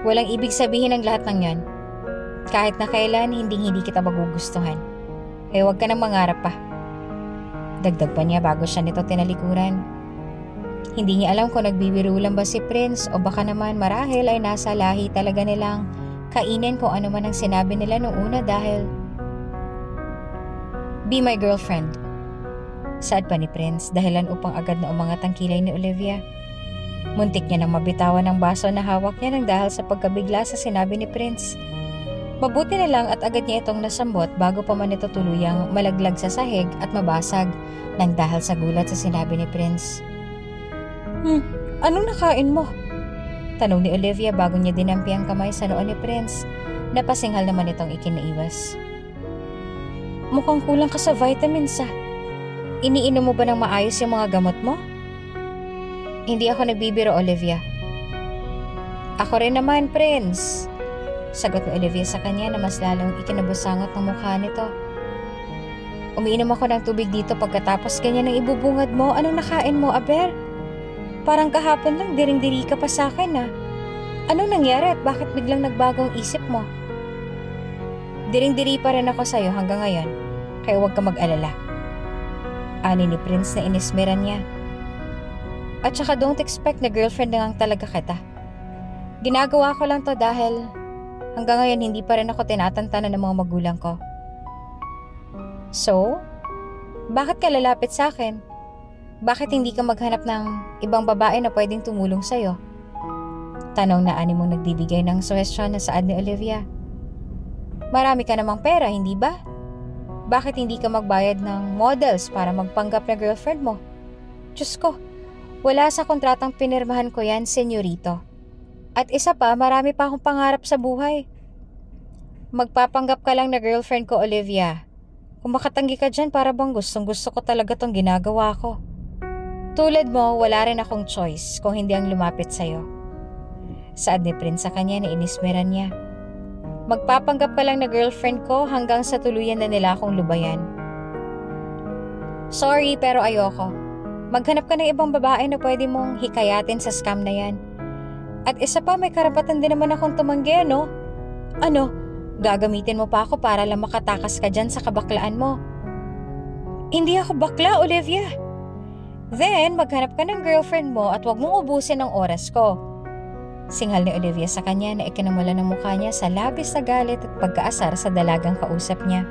Walang ibig sabihin ang lahat ng yon. Kahit na kailan, hindi kita magugustuhan. Huwag ka nang mangarap pa. Dagdag pa niya bago siya nito tinalikuran. Hindi niya alam kung nagbibiro lang ba si Prince o baka naman marahil ay nasa lahi talaga nilang kainin kung ano man ang sinabi nila noong una dahil be my girlfriend. Saad pa ni Prince dahilan upang agad na umangat ang kilay ni Olivia. Muntik niya nang mabitawan ng baso na hawak niya nang dahil sa pagkabigla sa sinabi ni Prince. Mabuti na lang at agad niya itong nasambot bago pa man ito tuluyang malaglag sa sahig at mabasag nang dahil sa gulat sa sinabi ni Prince. Anong nakain mo? Tanong ni Olivia bago niya dinampi ang kamay sa noo ni Prince. Napasinghal naman itong ikinaiwas. Mukhang kulang ka sa vitamins ah. Iniinom mo ba ng maayos yung mga gamot mo? Hindi ako nagbibiro, Olivia. Ako rin naman, Prince. Sagot ni Olivia sa kanya na mas lalong ikinabusangot ng mukha nito. Umiinom ako ng tubig dito pagkatapos ganyan ang ibubungad mo. Anong nakain mo, Aber? Parang kahapon lang diring-diri ka pa sa akin ah. Anong nangyari at bakit biglang nagbagong isip mo? Diring-diri pa rin ako sa'yo hanggang ngayon, kaya huwag ka mag-alala. Ani ni Prince na inismeran niya. At saka don't expect na girlfriend na lang talaga kita. Ginagawa ko lang to dahil hanggang ngayon hindi pa rin ako tinatantanan ng mga magulang ko. So, bakit ka lalapit sa akin? Bakit hindi ka maghanap ng ibang babae na pwedeng tumulong sa'yo? Tanong na ani mong nagbibigay ng suhestyon na saad ni Olivia. Marami ka namang pera, hindi ba? Bakit hindi ka magbayad ng models para magpanggap na girlfriend mo? Diyos ko, wala sa kontratang pinirmahan ko yan, senyorito. At isa pa, marami pa akong pangarap sa buhay. Magpapanggap ka lang na girlfriend ko, Olivia. Kung makatanggi ka dyan, para bang gustong gusto ko talaga tong ginagawa ko. Tulad mo, wala rin akong choice kung hindi ang lumapit sa'yo. Saad ni Prince sa kanya na inismeran niya. Magpapanggap ka lang na girlfriend ko hanggang sa tuluyan na nila akong lubayan. Sorry, pero ayoko. Maghanap ka ng ibang babae na pwede mong hikayatin sa scam na yan. At isa pa, may karapatan din naman akong tumanggi, no? Ano, gagamitin mo pa ako para lang makatakas ka dyan sa kabaklaan mo? Hindi ako bakla, Olivia. Then, maghanap ka ng girlfriend mo at huwag mong ubusin ang oras ko. Singhal ni Olivia sa kanya na ikinamula ng mukha niya sa labis na galit at pagkaasar sa dalagang kausap niya.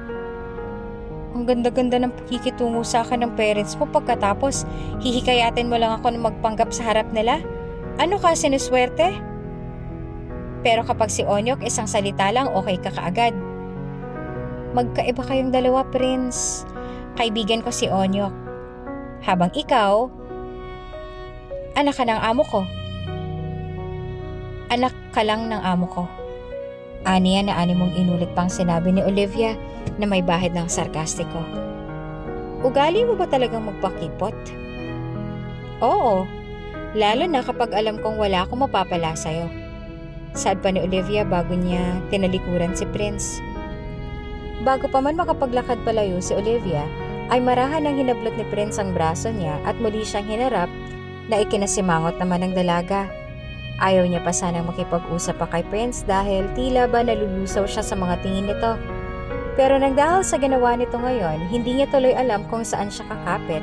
Ang ganda-ganda ng pakikitungo sa akin ng parents mo pagkatapos hihikayatin mo lang ako na magpanggap sa harap nila? Ano ka, sinuswerte? Pero kapag si Onyok isang salita lang, okay ka kaagad. Magkaiba kayong dalawa, Prince. Kaibigan ko si Onyok. Habang ikaw, anak ka ng amo ko. Anak ka lang ng amo ko. Aniya na ani mong inulit pang sinabi ni Olivia na may bahid ng sarkastiko. Ugali mo ba talagang magpakipot? Oo, lalo na kapag alam kong wala akong mapapala sa'yo. Saad pa ni Olivia bago niya tinalikuran si Prince. Bago pa man makapaglakad palayo si Olivia, ay marahan ng hinablot ni Prince ang braso niya at muli siyang hinarap na ikinasimangot naman ng dalaga. Ayaw niya pa sanang makipag-usap pa kay Prince dahil tila ba nalulusaw siya sa mga tingin nito. Pero nang dahil sa ginawa nito ngayon, hindi niya tuloy alam kung saan siya kakapit,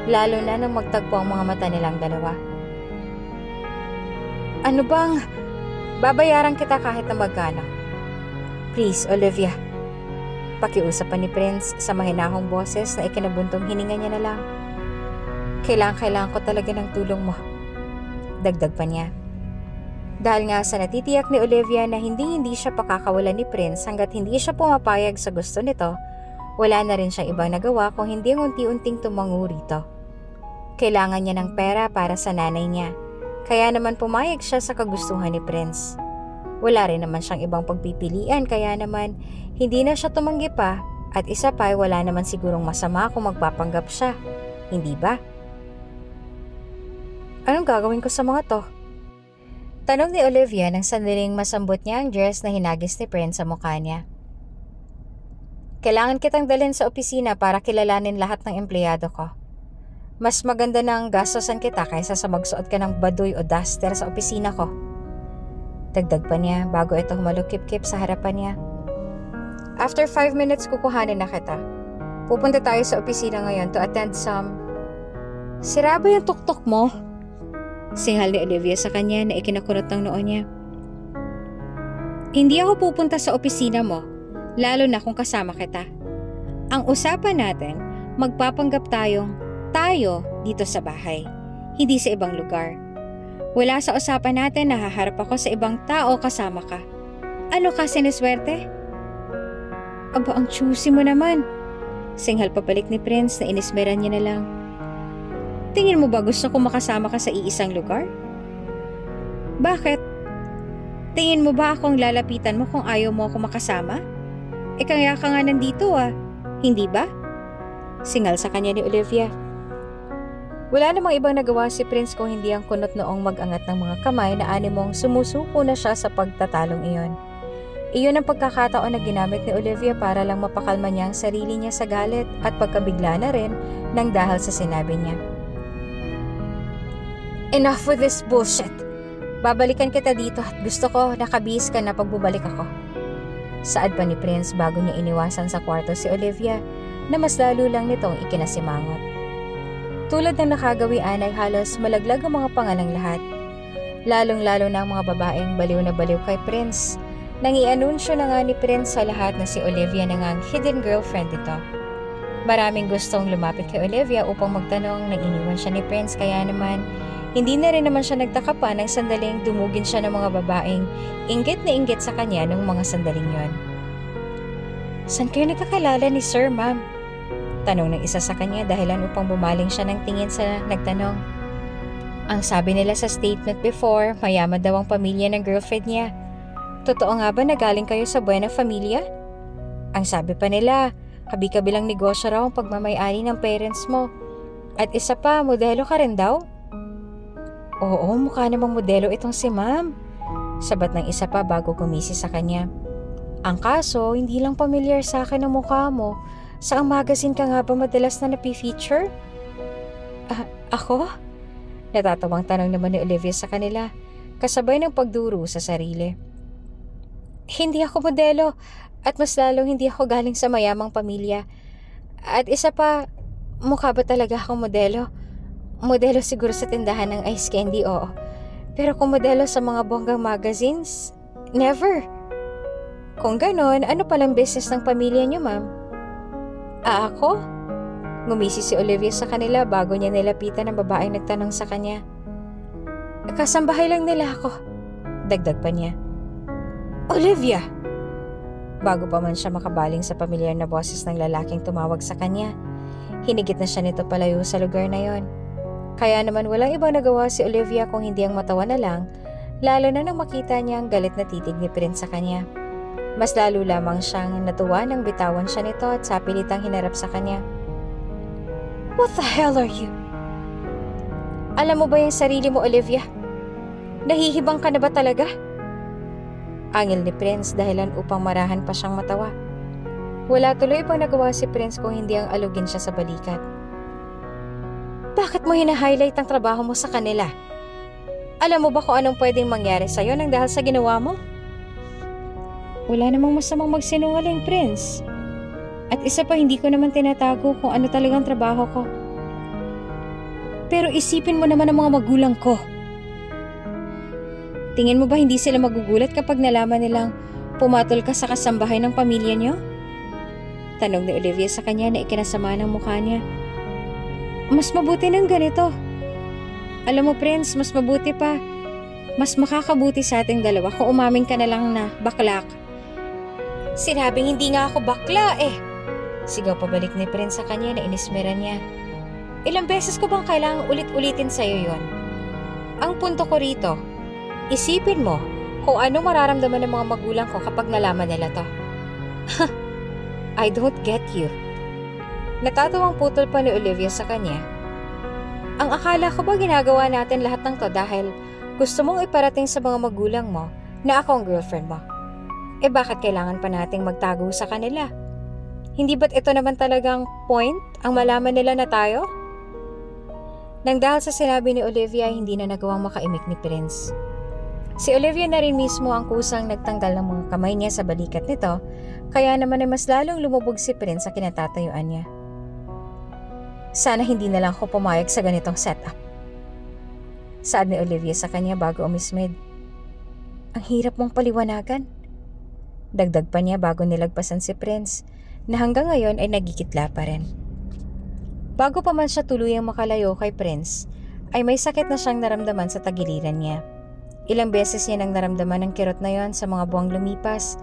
lalo na nang magtagpo ang mga mata nilang dalawa. Ano bang? Babayaran kita kahit na magkano. Please, Olivia. Pakiusap pa ni Prince sa mahinahong boses na ikinabuntong hininga niya na lang. Kailangan ko talaga ng tulong mo. Dagdag pa niya. Dahil nga sa natitiyak ni Olivia na hindi siya pakakawalan ni Prince hanggat hindi siya pumapayag sa gusto nito, wala na rin siyang ibang nagawa kung hindi ang unti-unting tumango rito. Kailangan niya ng pera para sa nanay niya, kaya naman pumayag siya sa kagustuhan ni Prince. Wala rin naman siyang ibang pagpipilian kaya naman hindi na siya tumanggi pa at isa pa ay wala naman sigurong masama kung magpapanggap siya, hindi ba? Anong gagawin ko sa mga to? Tanong ni Olivia nang sandaling masambot niya ang dress na hinagis ni Prince sa mukha niya. Kailangan kitang dalhin sa opisina para kilalanin lahat ng empleyado ko. Mas maganda nang gastosan kita kaysa sa magsuot ka ng baduy o duster sa opisina ko. Dagdag pa niya bago ito humalukip-kip sa harapan niya. After 5 minutes kukuhanin na kita. Pupunta tayo sa opisina ngayon to attend some... Sira ba yung tuktok mo? Singhal ni Olivia sa kanya na ikinakurot ng noo niya. Hindi ako pupunta sa opisina mo, lalo na kung kasama kita. Ang usapan natin, magpapanggap tayo dito sa bahay, hindi sa ibang lugar. Wala sa usapan natin na haharap ako sa ibang tao kasama ka. Ano ka, siniswerte? Aba, ang choosy mo naman. Singhal pabalik ni Prince na inismeran niya na lang. Tingin mo ba gusto ko makasama ka sa iisang lugar? Bakit? Tingin mo ba akong lalapitan mo kung ayaw mo ako makasama? Kaya ka nga nandito hindi ba? Singal sa kanya ni Olivia. Wala namang ibang nagawa si Prince kung hindi ang kunot noong mag-angat ng mga kamay na animong sumusuko na siya sa pagtatalong iyon. Iyon ang pagkakataon na ginamit ni Olivia para lang mapakalma niya ang sarili niya sa galit at pagkabigla na rin ng dahil sa sinabi niya. Enough with this bullshit! Babalikan kita dito at gusto ko nakabihis ka na pagbubalik ako. Saad pa ni Prince bago niya iniwasan sa kwarto si Olivia na mas lalo lang nitong ikinasimangot. Tulad ng nakagawian ay halos malaglag ang mga panga ng lahat. Lalong-lalo na ang mga babaeng baliw na baliw kay Prince. Nang i-anunsyo na nga ni Prince sa lahat na si Olivia na nga ang hidden girlfriend ito. Maraming gustong lumapit kay Olivia upang magtanong nang iniwan siya ni Prince kaya naman hindi na rin naman siya nagtaka pa nang sandaling dumugin siya ng mga babaeng inggit na inggit sa kanya nung mga sandaling yon. Saan kayo nagkakalala ni Sir, Ma'am? Tanong ng isa sa kanya dahilan upang bumaling siya ng tingin sa nagtanong. Ang sabi nila sa statement before, mayaman daw ang pamilya ng girlfriend niya. Totoo nga ba na galing kayo sa Buena Familia? Ang sabi pa nila, kabi-kabilang negosyo raw ang pagmamay-ani ng parents mo. At isa pa, modelo ka rin daw? Oo, mukha namang modelo itong si Ma'am. Sabat ng isa pa bago gumisi sa kanya. Ang kaso, hindi lang pamilyar sa akin ang mukha mo. Sa magazine ka nga ba madalas na napifeature? Ako? Natatawang tanong naman ni Olivia sa kanila, kasabay ng pagduro sa sarili. Hindi ako modelo at mas lalong hindi ako galing sa mayamang pamilya. At isa pa, mukha ba talaga akong modelo? Modelo siguro sa tindahan ng ice candy, oo. Pero kung modelo sa mga bonggang magazines, never. Kung ganon, ano palang business ng pamilya niyo, Ma'am? Ako? Ngumisi si Olivia sa kanila bago niya nilapitan ang babaeng nagtanong sa kanya. Kasambahay lang nila ako. Dagdag pa niya. Olivia! Bago pa man siya makabaling sa pamilyar na boses ng lalaking tumawag sa kanya, hinigit na siya nito palayo sa lugar na yon. Kaya naman walang ibang nagawa si Olivia kung hindi ang matawa na lang, lalo na nang makita niya ang galit na titig ni Prince sa kanya. Mas lalo lamang siyang natuwa nang bitawan siya nito at sapilitang hinarap sa kanya. What the hell are you? Alam mo ba yung sarili mo, Olivia? Nahihibang ka na ba talaga? Angil ni Prince dahilan upang marahan pa siyang matawa. Wala tuloy pang nagawa si Prince kung hindi ang alugin siya sa balikat. Bakit mo hina-highlight ang trabaho mo sa kanila? Alam mo ba kung anong pwedeng mangyari sa'yo nang dahil sa ginawa mo? Wala namang masamang magsinungaling, Prince. At isa pa, hindi ko naman tinatago kung ano talagang trabaho ko. Pero isipin mo naman ang mga magulang ko. Tingin mo ba hindi sila magugulat kapag nalaman nilang pumatol ka sa kasambahay ng pamilya niyo? Tanong ni Olivia sa kanya na ikinasama ng mukha niya. Mas mabuti ng ganito. Alam mo, Prince, mas mabuti pa. Mas makakabuti sa ating dalawa kung umamin ka na lang na bakla ka. Sinabing hindi nga ako bakla Sigaw pabalik ni Prince sa kanya na inismeran niya. Ilang beses ko bang kailangang ulit-ulitin sa'yo yon? Ang punto ko rito, isipin mo kung ano mararamdaman ng mga magulang ko kapag nalaman nila to. I don't get you. Natatawang putol pa ni Olivia sa kanya. Ang akala ko ba ginagawa natin lahat ng to dahil gusto mong iparating sa mga magulang mo na ako ang girlfriend mo? Bakit kailangan pa nating magtago sa kanila? Hindi ba't ito naman talagang point ang malaman nila na tayo? Nang dahil sa sinabi ni Olivia, hindi na nagawang makaimik ni Prince. Si Olivia na rin mismo ang kusang nagtanggal ng mga kamay niya sa balikat nito, kaya naman ay mas lalong lumubog si Prince sa kinatatayuan niya. Sana hindi na lang ako pumayag sa ganitong setup. Saad ni Olivia sa kanya bago umismid. Ang hirap mong paliwanagan. Dagdag pa niya bago nilagpasan si Prince na hanggang ngayon ay nagkikitla pa rin. Bago pa man siya tuluyang makalayo kay Prince, ay may sakit na siyang naramdaman sa tagiliran niya. Ilang beses niya nang naramdaman ang kirot na yon sa mga buwang lumipas,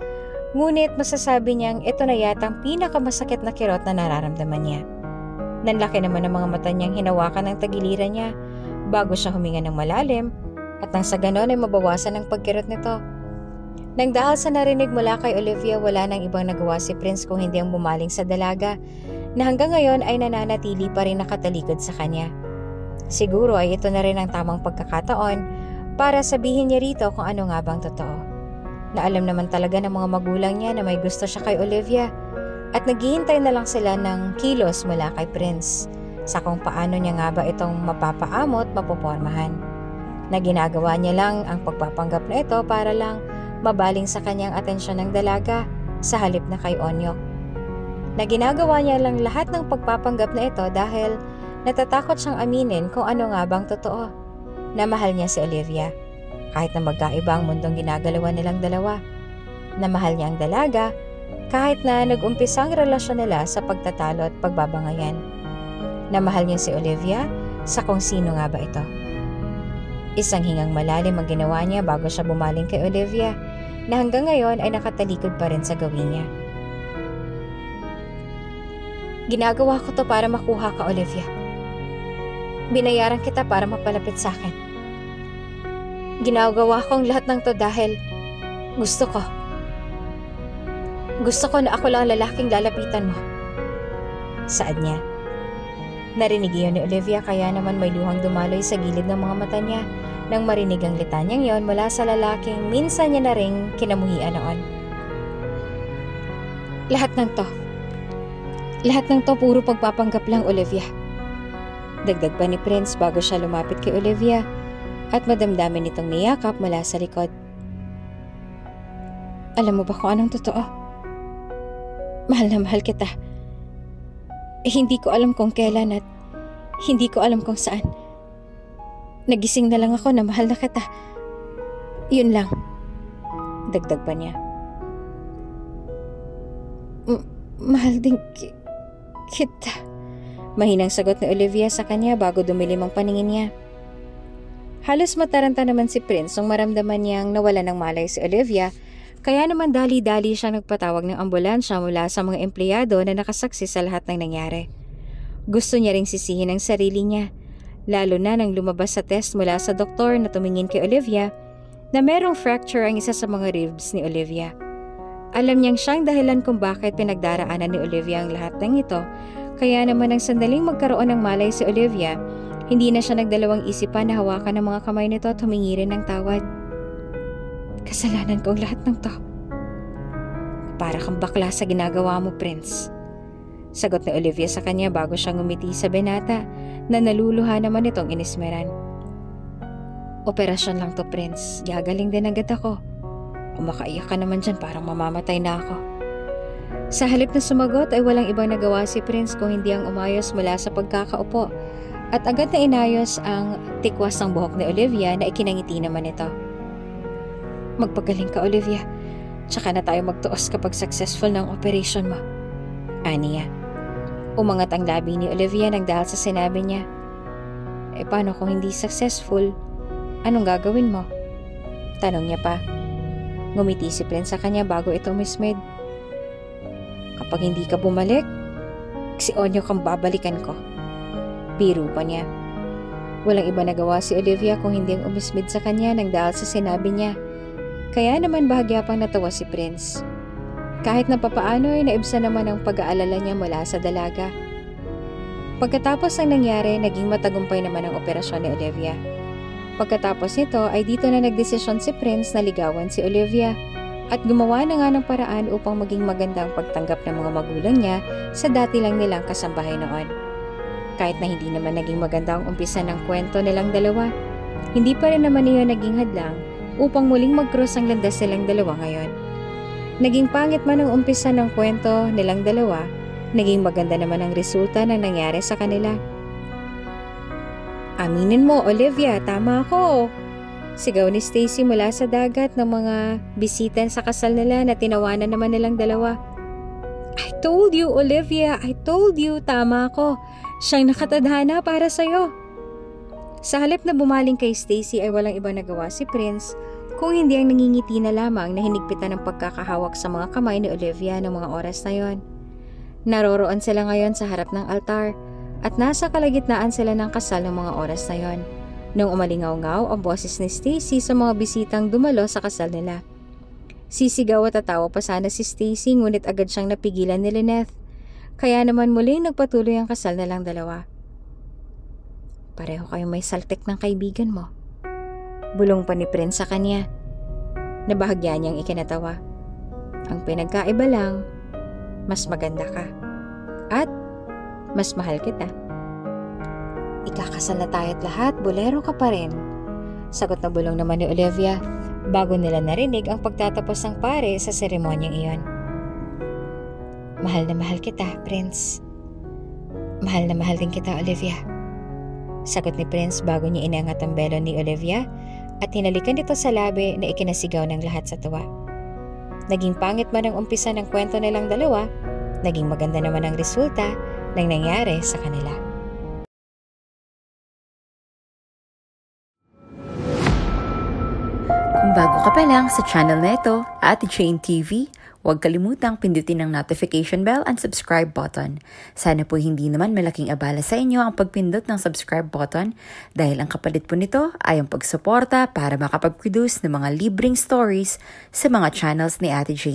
ngunit masasabi niyang ito na yata ang pinakamasakit na kirot na nararamdaman niya. Nanlaki naman ang mga mata niyang hinawakan ng tagiliran niya bago siya huminga ng malalim at nang sa ganon ay mabawasan ang pagkirot nito, Nang dahil sa narinig mula kay Olivia, wala nang ibang nagawa si Prince kung hindi ang bumaling sa dalaga na hanggang ngayon ay nananatili pa rin nakatalikod sa kanya. Siguro ay ito na rin ang tamang pagkakataon para sabihin niya rito kung ano nga bang totoo. Na alam naman talaga ng mga magulang niya na may gusto siya kay Olivia at naghihintay na lang sila ng kilos mula kay Prince sa kung paano niya nga ba itong mapapaamot mapopormahan. Na ginagawa niya lang ang pagpapanggap na ito para lang mabaling sa kanyang atensyon ng dalaga sa halip na kay Onyok. Na ginagawa niya lang lahat ng pagpapanggap na ito dahil natatakot siyang aminin kung ano nga bang totoo, na mahal niya si Olivia, kahit na magkaiba ang mundong ginagalawan nilang dalawa. Na mahal niya ang dalaga, kahit na nag-umpisa ang relasyon nila sa pagtatalo at pagbabangayan. Na mahal niya si Olivia sa kung sino nga ba ito. Isang hingang malalim ang ginawa niya bago siya bumaling kay Olivia, na hanggang ngayon ay nakatalikod pa rin sa gawin niya. Ginagawa ko to para makuha ka, Olivia. Binayaran kita para mapalapit sa akin. Ginagawa ko ang lahat ng to dahil gusto ko. Gusto ko na ako lang lalaking lalapitan mo. Saad niya. Narinig iyon ni Olivia kaya naman may luhang dumaloy sa gilid ng mga mata niya nang marinig ang litanyang yon mula sa lalaking minsan niya na ring kinamuhian noon. Lahat ng to puro pagpapanggap lang, Olivia. Dagdag pa ni Prince bago siya lumapit kay Olivia at madamdamin nitong niyakap mula sa likod. Alam mo ba kung anong totoo? Mahal na mahal kita. Hindi ko alam kung kailan at hindi ko alam kung saan. Nagising na lang ako na mahal na kita. Yun lang. Dagdag pa niya. Mahal din kita. Mahinang sagot ni Olivia sa kanya bago dumilim ang paningin niya. Halos mataranta naman si Prince nung maramdaman niyang nawala ng malay si Olivia, kaya naman dali-dali siyang nagpatawag ng ambulansya mula sa mga empleyado na nakasaksi sa lahat ng nangyari. Gusto niya ring sisihin ang sarili niya, lalo na nang lumabas sa test mula sa doktor na tumingin kay Olivia na merong fracture ang isa sa mga ribs ni Olivia. Alam niyang siyang dahilan kung bakit pinagdaraanan ni Olivia ang lahat ng ito, kaya naman ang sandaling magkaroon ng malay si Olivia, hindi na siya nagdalawang isipan na hawakan ng mga kamay nito at humingi rin ng tawad. Kasalanan ko ang lahat ng to. Para kang bakla sa ginagawa mo, Prince. Sagot ni Olivia sa kanya bago siyang ngumiti sa binata na naluluha naman itong inismeran. Operasyon lang to, Prince. Gagaling din agad ako. Kung makaiyak ka naman dyan, parang mamamatay na ako. Sa halip na sumagot ay walang ibang nagawa si Prince kung hindi ang umayos mula sa pagkakaupo at agad na inayos ang tikwas ng buhok ni Olivia na ikinangiti naman ito. Magpagaling ka, Olivia. Tsaka na tayo magtuos kapag successful ng operation mo. Aniya. Umangat ang labi ni Olivia nang dahil sa sinabi niya. Paano kung hindi successful? Anong gagawin mo? Tanong niya pa. Ngumiti si Prince sa kanya bago ito umismid. Kapag hindi ka bumalik, si Onyok ang babalikan ko. Biro pa niya. Walang iba nagawa si Olivia kung hindi ang umismid sa kanya nang dahil sa sinabi niya. Kaya naman bahagya pang natawa si Prince. Kahit na papaano ay naibsa naman ang pag-aalala niya mula sa dalaga. Pagkatapos ng nangyari, naging matagumpay naman ang operasyon ni Olivia. Pagkatapos nito ay dito na nagdesisyon si Prince na ligawan si Olivia at gumawa na nga ng paraan upang maging maganda ang pagtanggap ng mga magulang niya sa dati lang nilang kasambahay noon. Kahit na hindi naman naging maganda ang umpisa ng kwento nilang dalawa, hindi pa rin naman iyon naging hadlang upang muling mag-cross ang landas nilang dalawa ngayon. Naging pangit man ang umpisa ng kwento nilang dalawa, naging maganda naman ang resulta ng nangyari sa kanila. Aminin mo, Olivia, tama ako. Sigaw ni Stacy mula sa dagat ng mga bisita sa kasal nila na tinawanan naman nilang dalawa. I told you, Olivia, I told you, tama ako. Siyang nakatadhana para sa'yo. Sa halip na bumaling kay Stacy ay walang iba nagawa si Prince kung hindi ang nangingiti na lamang na hinigpitan ng pagkakahawak sa mga kamay ni Olivia ng mga oras na yon. Naroroon sila ngayon sa harap ng altar at nasa kalagitnaan sila ng kasal ng mga oras na yon. Nung umalingaw-ngaw ang boses ni Stacy sa mga bisitang dumalo sa kasal nila. Sisigaw at tatawa pa sana si Stacy ngunit agad siyang napigilan ni Lynette. Kaya naman muling nagpatuloy ang kasal na lang dalawa. Pareho kayong may saltik ng kaibigan mo. Bulong pa ni Prince sa kanya. Nabahagya niyang ikinatawa. Ang pinagkaiba lang, mas maganda ka. At mas mahal kita. Ikakasal na tayo't lahat, bolero ka pa rin. Sagot na bulong naman ni Olivia bago nila narinig ang pagtatapos ng pare sa seremonyang iyon. Mahal na mahal kita, Prince. Mahal na mahal din kita, Olivia. Sagot ni Prince bago niya inangat ang belo ni Olivia at hinalikan ito sa labi na ikinasigaw ng lahat sa tuwa. Naging pangit man ang umpisa ng kwento nilang dalawa, naging maganda naman ang resulta ng nangyari sa kanila. Kung bago ka pa lang sa channel na ito, Ate Jane TV, huwag kalimutang pindutin ang notification bell and subscribe button. Sana po hindi naman malaking abala sa inyo ang pagpindot ng subscribe button dahil ang kapalit po nito ay ang pagsuporta para makapag-produce ng mga libreng stories sa mga channels ni Ate Jane.